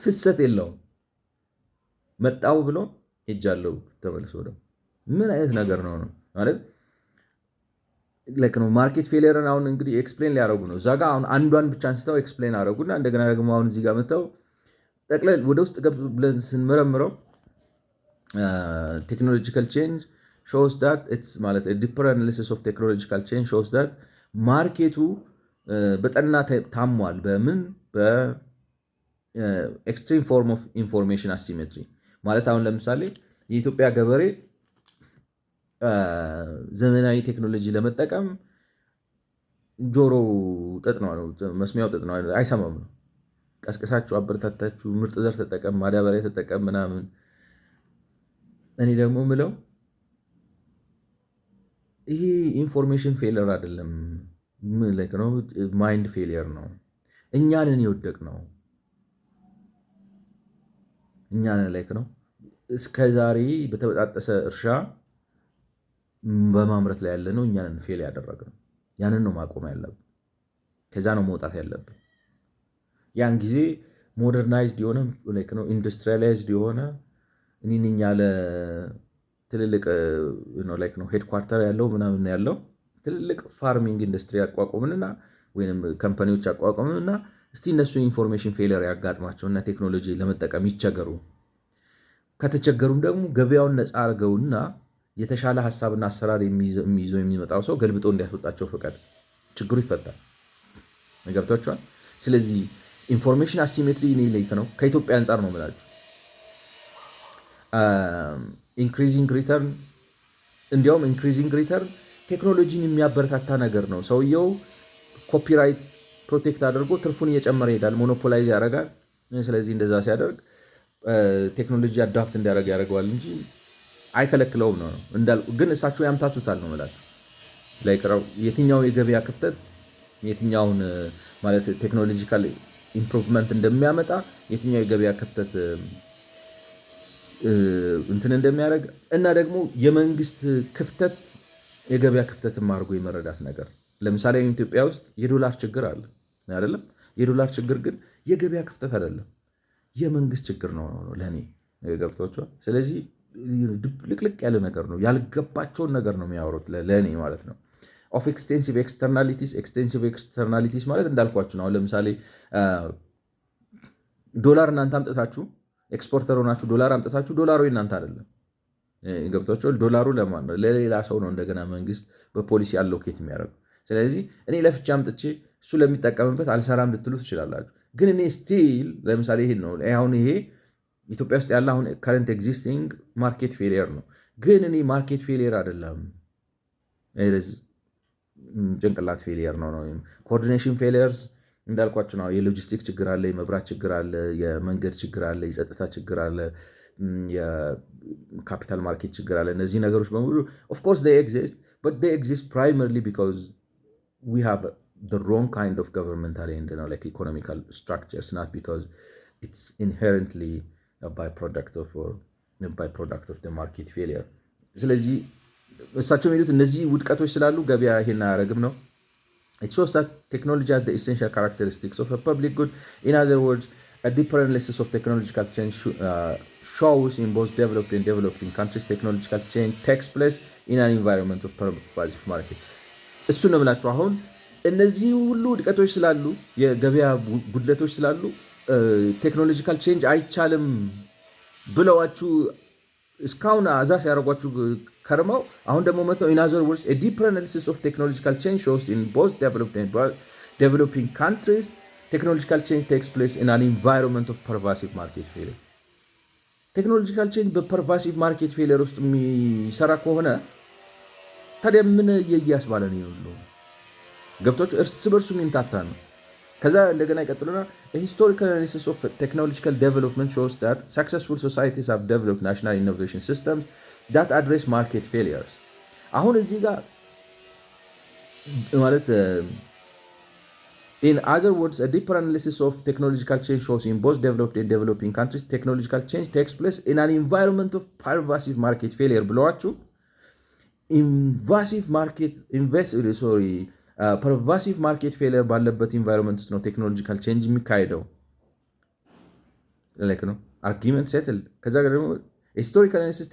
S1: ፍሰት የለውም። መጣው ብሎ ሄጃለሁ ተመልሶ ደግሞ ምን አይነት ነገር ነው ማለት ነው። ማርኬት ፌሊየርን አሁን እንግዲህ ኤክስፕሌን ሊያደርጉ ነው እዛ ጋር አሁን አንዷን ብቻ አንስተው ኤክስፕሌን አደረጉና እንደገና ደግሞ አሁን እዚህ ጋር መጥተው ጠቅለል ወደ ውስጥ ብለን ስንመረምረው ቴክኖሎጂካል ቼንጅ shows that it's ማለት a deeper analysis of technological change shows that ማርኬቱ በጠና ታሟል። በምን በኤክስትሪም ፎርም ኦፍ ኢንፎርሜሽን አሲሜትሪ ማለት አሁን ለምሳሌ የኢትዮጵያ ገበሬ ዘመናዊ ቴክኖሎጂ ለመጠቀም ጆሮ ጥጥ ነው፣ መስሚያው ጥጥ ነው፣ አይሰማም ነው። ቀስቀሳችሁ አበረታታችሁ ምርጥ ዘር ተጠቀም፣ ማዳበሪያ ተጠቀም ምናምን። እኔ ደግሞ ምለው ይሄ ኢንፎርሜሽን ፌሊየር አይደለም፣ ላይክ ነው ማይንድ ፌሊየር ነው። እኛንን የወደቅ ነው እኛንን ላይክ ነው እስከዛሬ በተበጣጠሰ እርሻ በማምረት ላይ ያለ ነው። እኛንን ፌል ያደረግነው ያንን ነው ማቆም ያለብን። ከዛ ነው መውጣት ያለብን። ያን ጊዜ ሞደርናይዝድ የሆነ ላይክ ነው ኢንዱስትሪያላይዝድ የሆነ እኔን ያለ ትልልቅ ነው ላይክ ነው ሄድኳርተር ያለው ምናምን ያለው ትልልቅ ፋርሚንግ ኢንዱስትሪ ያቋቁምንና ወይንም ካምፓኒዎች ያቋቁምንና እስቲ እነሱ ኢንፎርሜሽን ፌሊየር ያጋጥማቸውና ቴክኖሎጂ ለመጠቀም ይቸገሩ። ከተቸገሩም ደግሞ ገበያውን ነፃ አድርገውና የተሻለ ሐሳብና አሰራር የሚይዘው የሚመጣው ሰው ገልብጦ እንዲያስወጣቸው ፈቃድ ችግሩ ይፈታል። ገብቷችኋል? ስለዚህ ኢንፎርሜሽን አሲሜትሪ ላይክ ነው ከኢትዮጵያ አንጻር ነው የምላችሁ። ኢንክሪዚንግ ሪተርን እንዲያውም ኢንክሪዚንግ ሪተርን ቴክኖሎጂን የሚያበረታታ ነገር ነው። ሰውየው ኮፒራይት ፕሮቴክት አድርጎ ትርፉን እየጨመረ ይሄዳል፣ ሞኖፖላይዝ ያደርጋል። ስለዚህ እንደዛ ሲያደርግ ቴክኖሎጂ አዳፕት እንዲያደርግ ያደርገዋል እንጂ አይከለክለውም ነው እንዳልኩ። ግን እሳቸው ያምታቱታል ነው ማለት ላይቀራው የትኛው የገበያ ክፍተት የትኛውን ማለት ቴክኖሎጂካል ኢምፕሩቭመንት እንደሚያመጣ የትኛው የገበያ ክፍተት እንትን እንደሚያደርግ እና ደግሞ የመንግስት ክፍተት የገበያ ክፍተትም አድርጎ የመረዳት ነገር። ለምሳሌ ኢትዮጵያ ውስጥ የዶላር ችግር አለ አይደለም? የዶላር ችግር ግን የገበያ ክፍተት አይደለም፣ የመንግስት ችግር ነው ለእኔ ገብቷቸዋል። ስለዚህ ልቅልቅ ያለ ነገር ነው፣ ያልገባቸውን ነገር ነው የሚያወሩት ለእኔ ማለት ነው። ኦፍ ኤክስቴንሲቭ ኤክስተርናሊቲስ ማለት እንዳልኳችሁ ነው። አሁን ለምሳሌ ዶላር እናንተ አምጥታችሁ ኤክስፖርተር ሆናችሁ ዶላር አምጥታችሁ ዶላሩ እናንተ አይደለም ገብቷቸዋል። ዶላሩ ለማን ነው? ለሌላ ሰው ነው እንደገና መንግስት በፖሊሲ አሎኬት የሚያደርገው። ስለዚህ እኔ ለፍቻ አምጥቼ እሱ ለሚጠቀምበት አልሰራም ልትሉ ትችላላችሁ። ግን እኔ ስቲል ለምሳሌ ይሄ ነው አሁን ይሄ ኢትዮጵያ ውስጥ ያለ አሁን ከረንት ኤግዚስቲንግ ማርኬት ፌሊየር ነው። ግን እኔ ማርኬት ፌሊየር አይደለም ጭንቅላት ፌሊየር ነው። ኮኦርዲኔሽን ፌሊየርስ እንዳልኳቸው ነው። የሎጂስቲክ ችግር አለ፣ የመብራት ችግር አለ፣ የመንገድ ችግር አለ፣ የጸጥታ ችግር አለ፣ የካፒታል ማርኬት ችግር አለ። እነዚህ ነገሮች በሙሉ ኦፍኮርስ ኤግዚስት but they exist primarily because we have the wrong kind of governmental and like economical structures, not because it's inherently a byproduct of the market failure. ስለዚህ እሳቸው የሚሉት እነዚህ ውድቀቶች ስላሉ ገበያ ይሄን አያደርግም ነው። It shows that technology has the essential characteristics of a public good. In other words, a deeper analysis of technological change shows in both developed and developing countries technological change takes place in an environment of pervasive market. እሱ ነው የምላችሁ። አሁን እነዚህ ሁሉ ውድቀቶች ስላሉ የገበያ ጉድለቶች ስላሉ ቴክኖሎጂካል ቼንጅ አይቻልም ብለዋችሁ እስካሁን አዛ ሲያደርጓችሁ ከርመው አሁን ደግሞ መጥተው in other words a deeper analysis of technological change shows in both developed and developing countries technological change takes place in an environment of pervasive market failure. ቴክኖሎጂካል ቼንጅ በፐርቫሲቭ ማርኬት ፌሊየር ውስጥ የሚሰራ ከሆነ ታዲያ ምን እያስባለ ነው ያለው? ገብቶች እርስ በርሱ የሚምታታ ነው። ከዛ እንደገና ይቀጥሉና ሂስቶሪካል አናሊሲስ ኦፍ ቴክኖሎጂካል ዴቨሎፕመንት ሾውስ ዳት ሰክሰስፉል ሶሳይቲስ ሃቭ ዴቨሎፕድ ናሽናል ኢኖቬሽን ሲስተምስ ዳት አድሬስ ማርኬት ፌሊየርስ። አሁን እዚህ ጋር ማለት in other words a deeper analysis of technological change shows in both developed and developing countries technological change takes place in an environment of pervasive market failure ብለዋችሁ pervasive market failure ባለበት ኢንቫይሮንመንት ውስጥ ነው ቴክኖሎጂካል ቼንጅ የሚካሄደው። like ነው argument settled። ከዛ ደግሞ historical analysis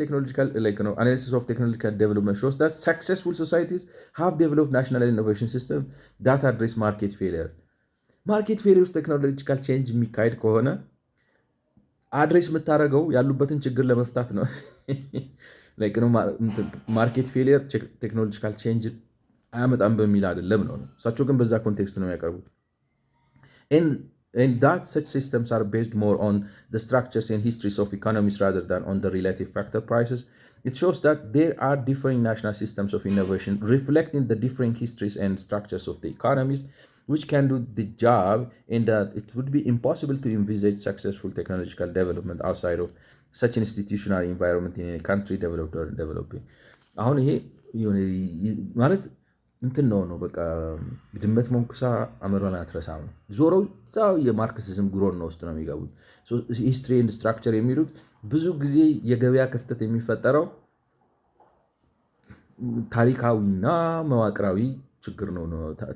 S1: of technological development shows that successful societies have developed national innovation systems that address market failure. ማርኬት ፌሊየር ውስጥ ቴክኖሎጂካል ቼንጅ የሚካሄድ ከሆነ አድሬስ የምታደርገው ያሉበትን ችግር ለመፍታት ነው። ማርኬት ፌሊየር ቴክኖሎጂካል ቼንጅ አያመጣም በሚል አይደለም ነው። እሳቸው ግን በዛ ኮንቴክስት ነው የሚያቀርቡት። And that such systems are based more on the structures and histories of economies rather than on the relative factor prices. It shows that there are differing national systems of innovation reflecting the differing histories and structures of the economies, which can do the job in that it would be impossible to envisage successful technological development outside of such an institutional environment in a country developed or developing. አሁን ይሄ ማለት እንትን ነው በቃ ድመት መንኩሳ አመሯን አትረሳም ነው። ዞረው እዛው የማርክሲዝም ጉሮን ነው ውስጥ ነው የሚገቡት። ሂስትሪ ኤንድ ስትራክቸር የሚሉት ብዙ ጊዜ የገበያ ክፍተት የሚፈጠረው ታሪካዊና መዋቅራዊ ችግር ነው።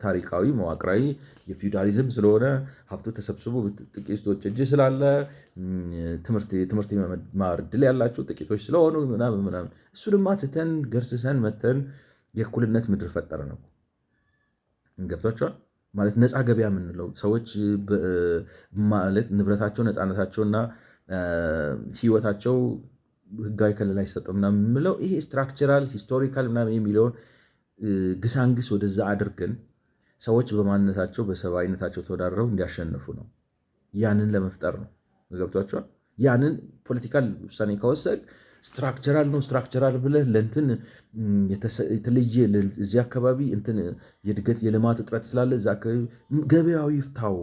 S1: ታሪካዊ መዋቅራዊ የፊውዳሊዝም ስለሆነ ሀብቱ ተሰብስቦ ጥቂቶች እጅ ስላለ ትምህርት የመማር ዕድል ያላቸው ጥቂቶች ስለሆኑ ምናምን እሱ ድማ ትተን ገርስሰን መተን የእኩልነት ምድር ፈጠረ ነው። ገብቷቸዋል ማለት ነፃ ገበያ የምንለው ሰዎች ማለት ንብረታቸው ነፃነታቸውና ህይወታቸው ህጋዊ ከለላ ይሰጠው ምናምን የምለው ይሄ ስትራክቸራል ሂስቶሪካል ምናምን የሚለውን ግሳንግስ ወደዛ አድርገን ሰዎች በማንነታቸው በሰብአዊነታቸው ተወዳድረው እንዲያሸንፉ ነው። ያንን ለመፍጠር ነው። ገብቷቸዋል። ያንን ፖለቲካል ውሳኔ ከወሰድ ስትራክቸራል ነው ስትራክቸራል ብለህ ለእንትን የተለየ እዚህ አካባቢ እንትን የእድገት የልማት እጥረት ስላለ እዛ አካባቢ ገበያው ይፍታው።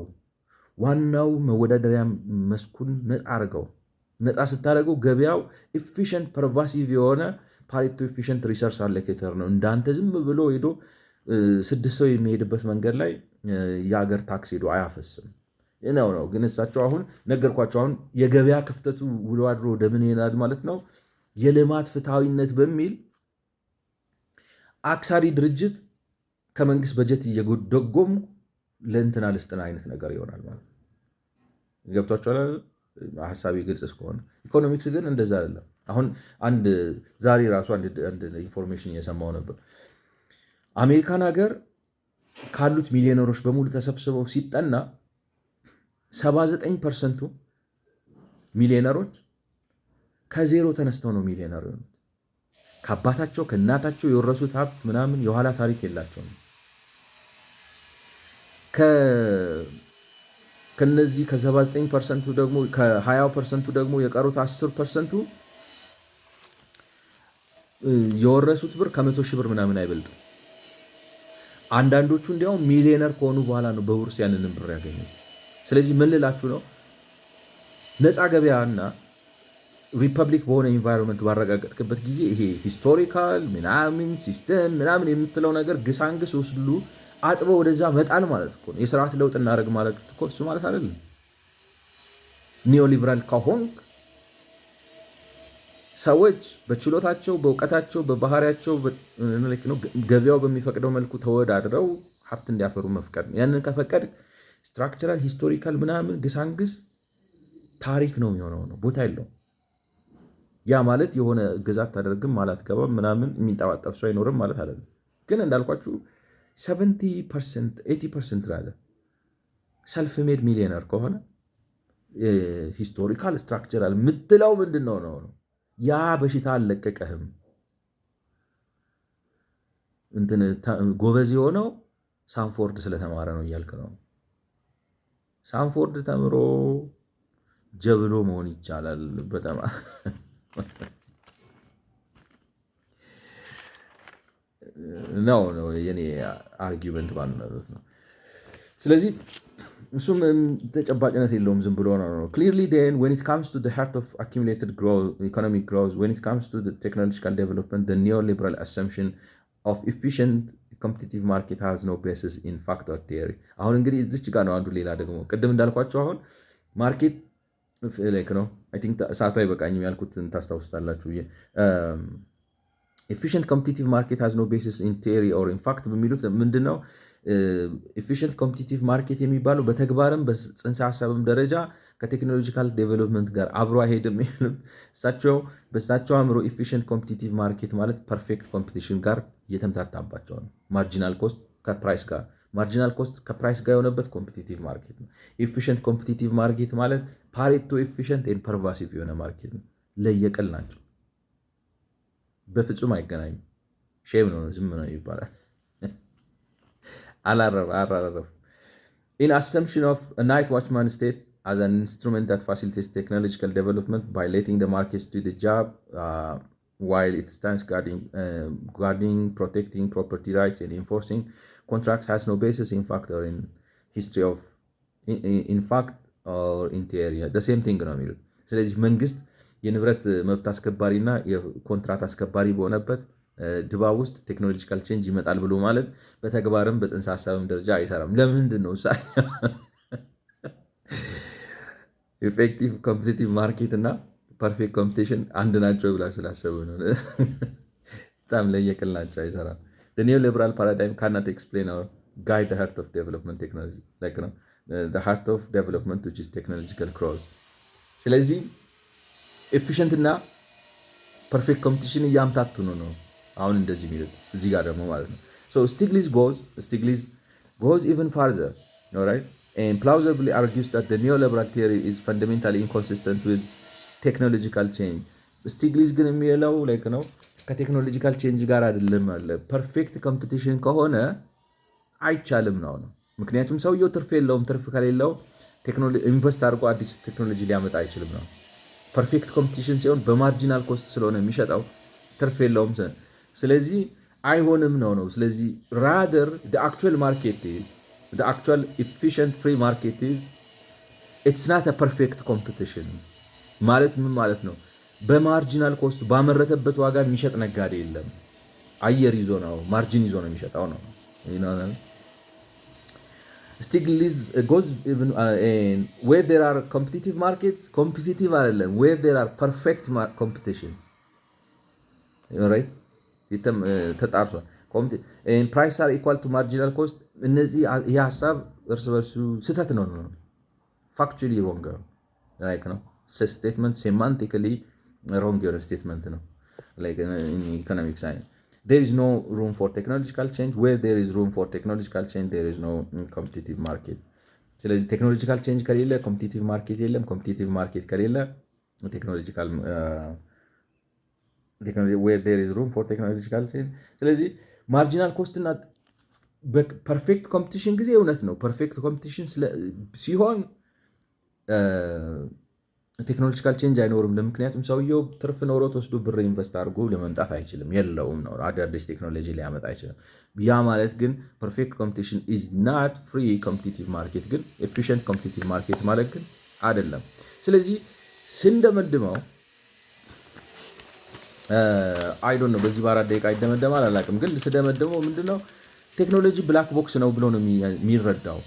S1: ዋናው መወዳደሪያ መስኩን ነፃ አድርገው። ነፃ ስታደርገው ገበያው ኢፊሽንት ፐርቫሲቭ የሆነ ፓሬቶ ኢፊሽንት ሪሰርች አሎኬተር ነው። እንዳንተ ዝም ብሎ ሄዶ 6 ሰው የሚሄድበት መንገድ ላይ የሀገር ታክስ ሄዶ አያፈስም። ነው። ግን እሳቸው አሁን ነገርኳቸው። አሁን የገበያ ክፍተቱ ውሎ አድሮ ወደ ምን ይሄዳል ማለት ነው? የልማት ፍትሐዊነት በሚል አክሳሪ ድርጅት ከመንግስት በጀት እየደጎሙ ለእንትና ልስጥና አይነት ነገር ይሆናል ማለት ገብቷቸዋል። ሀሳቢ ግልጽ እስከሆነ ኢኮኖሚክስ ግን እንደዛ አይደለም። አሁን ዛሬ ራሱ አንድ ኢንፎርሜሽን እየሰማው ነበር። አሜሪካን ሀገር ካሉት ሚሊዮነሮች በሙሉ ተሰብስበው ሲጠና 79% ሚሊዮነሮች ከዜሮ ተነስተው ነው ሚሊዮነር የሆኑት። ከአባታቸው ከእናታቸው የወረሱት ሀብት ምናምን የኋላ ታሪክ የላቸውም። ከነዚህ ከ79% ደግሞ ከ20% ደግሞ የቀሩት 10% የወረሱት ብር ከ100,000 ብር ምናምን አይበልጥም። አንዳንዶቹ እንዲያውም ሚሊዮነር ከሆኑ በኋላ ነው በውርስ ያንንም ብር ያገኙት። ስለዚህ ምን ልላችሁ ነው? ነፃ ገበያና ሪፐብሊክ በሆነ ኢንቫይሮንመንት ባረጋገጥክበት ጊዜ ይሄ ሂስቶሪካል ምናምን ሲስተም ምናምን የምትለው ነገር ግሳንግስ ወስሉ አጥበው ወደዛ መጣል ማለት እኮ ነው። የስርዓት ለውጥ እናደርግ ማለት እኮ እሱ ማለት አይደለም። ኒዮሊበራል ከሆንክ ሰዎች በችሎታቸው፣ በእውቀታቸው፣ በባህሪያቸው ገበያው በሚፈቅደው መልኩ ተወዳድረው ሀብት እንዲያፈሩ መፍቀድ ነው። ያንን ከፈቀድ ስትራክቸራል ሂስቶሪካል ምናምን ግሳንግስ ታሪክ ነው የሚሆነው ነው ቦታ የለውም። ያ ማለት የሆነ ግዛት ታደርግም ማለት ገባም ምናምን የሚንጠባጠብ ሰው አይኖርም ማለት አይደለም። ግን እንዳልኳችሁ 70% 80% ላለ ሰልፍ ሜድ ሚሊዮነር ከሆነ ሂስቶሪካል ስትራክቸራል የምትለው ምንድን ነው ነው ያ በሽታ አልለቀቀህም። ጎበዝ የሆነው ሳንፎርድ ስለተማረ ነው እያልክ ነው። ሳንፎርድ ተምሮ ጀብሎ መሆን ይቻላል። በጣም ነው የኔ አርጊመንት ማለት ነው። ስለዚህ እሱም ተጨባጭነት የለውም፣ ዝም ብሎ ነው። Clearly then when it comes to the heart of accumulated growth, economic growth, when it comes to the technological development, the neoliberal assumption of efficient competitive market has no basis in fact or theory። አሁን እንግዲህ እዚች ጋር ነው አንዱ ሌላ ደግሞ ቅድም እንዳልኳቸው አሁን ማርኬት ላይክ ነው አይ ቲንክ ሰዓቱ አይበቃኝም ያልኩትን ታስታውስታላችሁ። ኤፊሽንት ኮምፒቲቲቭ ማርኬት ሃዝ ኖ ቤሲስ ኢን ቲዮሪ ኦር ኢን ፋክት በሚሉት ምንድነው ኤፊሽንት ኮምፒቲቲቭ ማርኬት የሚባለው በተግባርም በጽንሰ ሀሳብም ደረጃ ከቴክኖሎጂካል ዴቨሎፕመንት ጋር አብሮ አይሄድም። በሳቸው አእምሮ ኤፊሽንት ኮምፒቲቲቭ ማርኬት ማለት ፐርፌክት ኮምፒቲሽን ጋር እየተምታታባቸው ነው። ማርጂናል ኮስት ከፕራይስ ጋር ማርጂናል ኮስት ከፕራይስ ጋር የሆነበት ኮምፒቲቲቭ ማርኬት ነው። ኤፊሽንት ኮምፒቲቲቭ ማርኬት ማለት ፓሬቶ ኤፊሽንት ኤንድ ፐርቫሲቭ የሆነ ማርኬት ነው። ለየቅል ናቸው፣ በፍጹም አይገናኙም። ሼም ነው፣ ዝም ነው ይባላል። አላረፍ in assumption of a night watchman state as an instrument that facilitates technological development by letting the markets do the job while it stands guarding, protecting property rights and enforcing contracts has no basis in fact or in history of in fact or in theory. The same thing ነው የሚሉት። ስለዚህ መንግስት የንብረት መብት አስከባሪና የኮንትራት አስከባሪ በሆነበት ድባብ ውስጥ ቴክኖሎጂካል ቼንጅ ይመጣል ብሎ ማለት በተግባርም በጽንሰ ሀሳብም ደረጃ አይሰራም። ለምንድን ነው ኢፌክቲቭ ኮምፒቲቲቭ ማርኬት እና ፐርፌክት ኮምፒቲሽን አንድ ናቸው ብላ ስላሰቡ ነው። በጣም ለየቅል ናቸው፣ አይሰራም። The neoliberal paradigm cannot explain or guide the heart of development technology, like the heart of development which is technological growth። ስለዚህ ኤፊሽንት እና ፐርፌክት ኮምፒቲሽን እያምታቱ ነው አሁን እንደዚህ የሚሉት እዚህ ጋር ደግሞ ማለት ነው። So Stiglitz goes even further, all right, and plausibly argues that the neoliberal theory is fundamentally inconsistent with technological change። ስቲግሊትዝ ግን የሚለው ላይክ ነው ከቴክኖሎጂካል ቼንጅ ጋር አይደለም አለ። ፐርፌክት ኮምፒቲሽን ከሆነ አይቻልም ነው። ምክንያቱም ሰውየው ትርፍ የለውም። ትርፍ ከሌለው ኢንቨስት አድርጎ አዲስ ቴክኖሎጂ ሊያመጣ አይችልም ነው። ፐርፌክት ኮምፒቲሽን ሲሆን በማርጂናል ኮስት ስለሆነ የሚሸጠው ትርፍ የለውም። ስለዚህ አይሆንም ነው። ስለዚህ ራደር the actual market is the actual efficient free market is it's not a perfect competition ማለት ምን ማለት ነው? በማርጂናል ኮስት ባመረተበት ዋጋ የሚሸጥ ነጋዴ የለም። አየር ይዞ ነው ማርጂን ይዞ ነው የሚሸጠው ነው። ስቲግሊዝ ጎዝ ዌር ዜር አር ኮምፒቲቲቭ ማርኬትስ ኮምፒቲቲቭ አይደለም ዌር ዜር አር ፐርፌክት ኮምፒቲሽን ተጣርሷል። ፕራይስ አር ኢኳል ቱ ማርጂናል ኮስት። እነዚህ ይህ ሀሳብ እርስ በርሱ ስህተት ነው፣ ፋክቹዋሊ ሮንግ ነው። ስቴትመንት ሴማንቲካሊ ሮንግ የሆነ ስቴትመንት ነው። ኢኮኖሚክስ አይነት there is no room for technological change where there is room for technological change there is no competitive market። ስለዚህ ቴክኖሎጂካል ቼንጅ ከሌለ ኮምፒቲቲቭ ማርኬት የለም። ኮምፒቲቲቭ ማርኬት ከሌለ ቴክኖሎጂካል where there is room for technological change። ስለዚህ ማርጂናል ኮስት እና በፐርፌክት ኮምፒቲሽን ጊዜ እውነት ነው። ፐርፌክት ኮምፒቲሽን ሲሆን ቴክኖሎጂካል ቼንጅ አይኖርም። ለምክንያቱም ሰውየው ትርፍ ኖሮት ወስዶ ብር ኢንቨስት አድርጎ ለመምጣት አይችልም፣ የለውም ነው። አዳዲስ ቴክኖሎጂ ሊያመጣ አይችልም። ያ ማለት ግን ፐርፌክት ኮምፒቲሽን ኢዝ ናት ፍሪ ኮምፒቲቲቭ ማርኬት ግን ኤፊሽንት ኮምፒቲቲቭ ማርኬት ማለት ግን አይደለም። ስለዚህ ስንደመድመው አይዶን ነው በዚህ በ4 ደቂቃ ይደመደማል አላውቅም፣ ግን ስደመድመው ምንድነው ቴክኖሎጂ ብላክ ቦክስ ነው ብሎ ነው የሚረዳው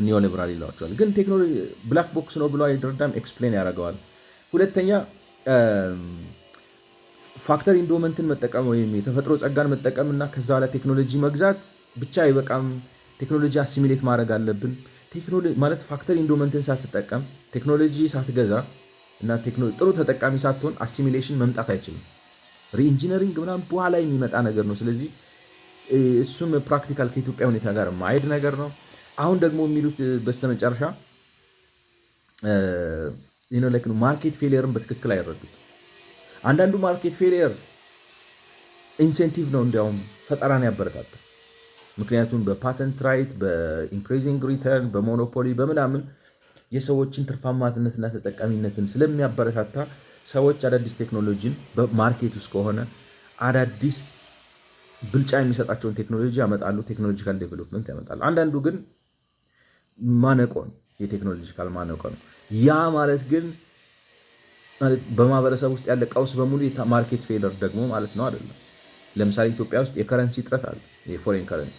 S1: ኒዮሊበራል ይሏቸዋል። ግን ቴክኖሎጂ ብላክ ቦክስ ነው ብሎ አይረዳም፣ ኤክስፕሌን ያደርገዋል። ሁለተኛ ፋክተር ኢንዶመንትን መጠቀም ወይም የተፈጥሮ ጸጋን መጠቀም እና ከዛ በኋላ ቴክኖሎጂ መግዛት ብቻ አይበቃም። ቴክኖሎጂ አሲሚሌት ማድረግ አለብን። ማለት ፋክተር ኢንዶመንትን ሳትጠቀም ቴክኖሎጂ ሳትገዛ እና ጥሩ ተጠቃሚ ሳትሆን አሲሚሌሽን መምጣት አይችልም። ሪኢንጂነሪንግ ምናምን በኋላ የሚመጣ ነገር ነው። ስለዚህ እሱም ፕራክቲካል ከኢትዮጵያ ሁኔታ ጋር ማሄድ ነገር ነው። አሁን ደግሞ የሚሉት በስተመጨረሻ ማርኬት ፌሊየርን በትክክል አይረዱት። አንዳንዱ ማርኬት ፌሊየር ኢንሴንቲቭ ነው፣ እንዲያውም ፈጠራን ያበረታታል። ምክንያቱም በፓተንት ራይት፣ በኢንክሪዚንግ ሪተርን፣ በሞኖፖሊ በምናምን የሰዎችን ትርፋማነትና ተጠቃሚነትን ስለሚያበረታታ ሰዎች አዳዲስ ቴክኖሎጂን በማርኬት ውስጥ ከሆነ አዳዲስ ብልጫ የሚሰጣቸውን ቴክኖሎጂ ያመጣሉ፣ ቴክኖሎጂካል ዴቨሎፕመንት ያመጣሉ። አንዳንዱ ግን ማነቆ ነው፣ የቴክኖሎጂካል ማነቆ ነው። ያ ማለት ግን በማህበረሰብ ውስጥ ያለ ቀውስ በሙሉ ማርኬት ፌለር ደግሞ ማለት ነው አይደለም። ለምሳሌ ኢትዮጵያ ውስጥ የከረንሲ እጥረት አለ፣ የፎሬን ከረንሲ።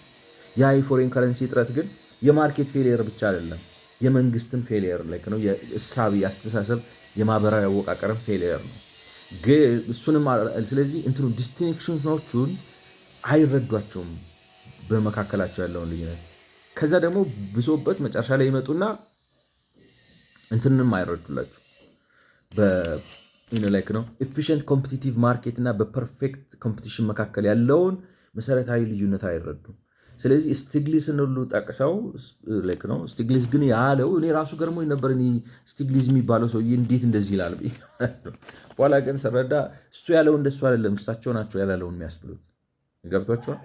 S1: ያ የፎሬን ከረንሲ እጥረት ግን የማርኬት ፌሊየር ብቻ አይደለም፣ የመንግስትን ፌሊየር ነው። የእሳቢ አስተሳሰብ፣ የማህበራዊ አወቃቀርም ፌሊየር ነው። እሱንም ስለዚህ እንትኑ ዲስቲንክሽኖቹን አይረዷቸውም፣ በመካከላቸው ያለውን ልዩነት። ከዛ ደግሞ ብሶበት መጨረሻ ላይ ይመጡና እንትንም አይረዱላቸው ነው ኤፊሽንት ኮምፒቲቲቭ ማርኬት እና በፐርፌክት ኮምፒቲሽን መካከል ያለውን መሰረታዊ ልዩነት አይረዱም። ስለዚህ ስቲግሊስን ሁሉ ጠቅሰው ነው። ስቲግሊስ ግን ያለው እኔ ራሱ ገርሞኝ ነበር። ስቲግሊስ የሚባለው ሰውዬ እንዴት እንደዚህ ይላል? በኋላ ግን ስረዳ እሱ ያለው እንደሱ አይደለም፣ እሳቸው ናቸው ያላለውን የሚያስብሉት። ገብቷቸዋል።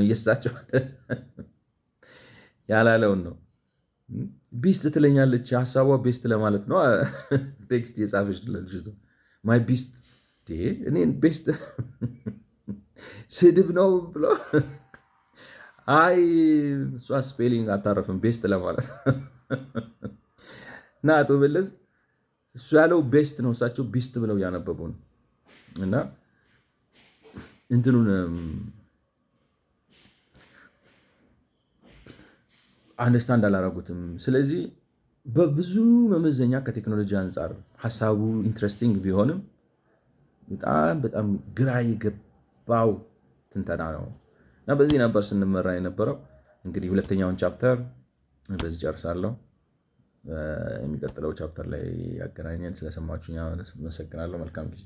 S1: እየሳቸው ያላለውን ነው። ቢስት ትለኛለች፣ ሀሳቧ ቤስት ለማለት ነው። ቴክስት የጻፈች ልጅቱ ማይ ቢስት እኔን ቤስት ስድብ ነው ብሎ አይ እሷ ስፔሊንግ አታረፍም ቤስት ለማለት እና አቶ መለስ እሱ ያለው ቤስት ነው፣ እሳቸው ቢስት ብለው እያነበቡ ነው። እና እንትኑን አንደርስታንድ አላረጉትም። ስለዚህ በብዙ መመዘኛ ከቴክኖሎጂ አንጻር ሀሳቡ ኢንትረስቲንግ ቢሆንም በጣም በጣም ግራ የገባው ትንተና ነው እና በዚህ ነበር ስንመራ የነበረው። እንግዲህ ሁለተኛውን ቻፕተር በዚህ ጨርሳለሁ። የሚቀጥለው ቻፕተር ላይ ያገናኘን። ስለሰማችሁኝ አመሰግናለሁ። መልካም ጊዜ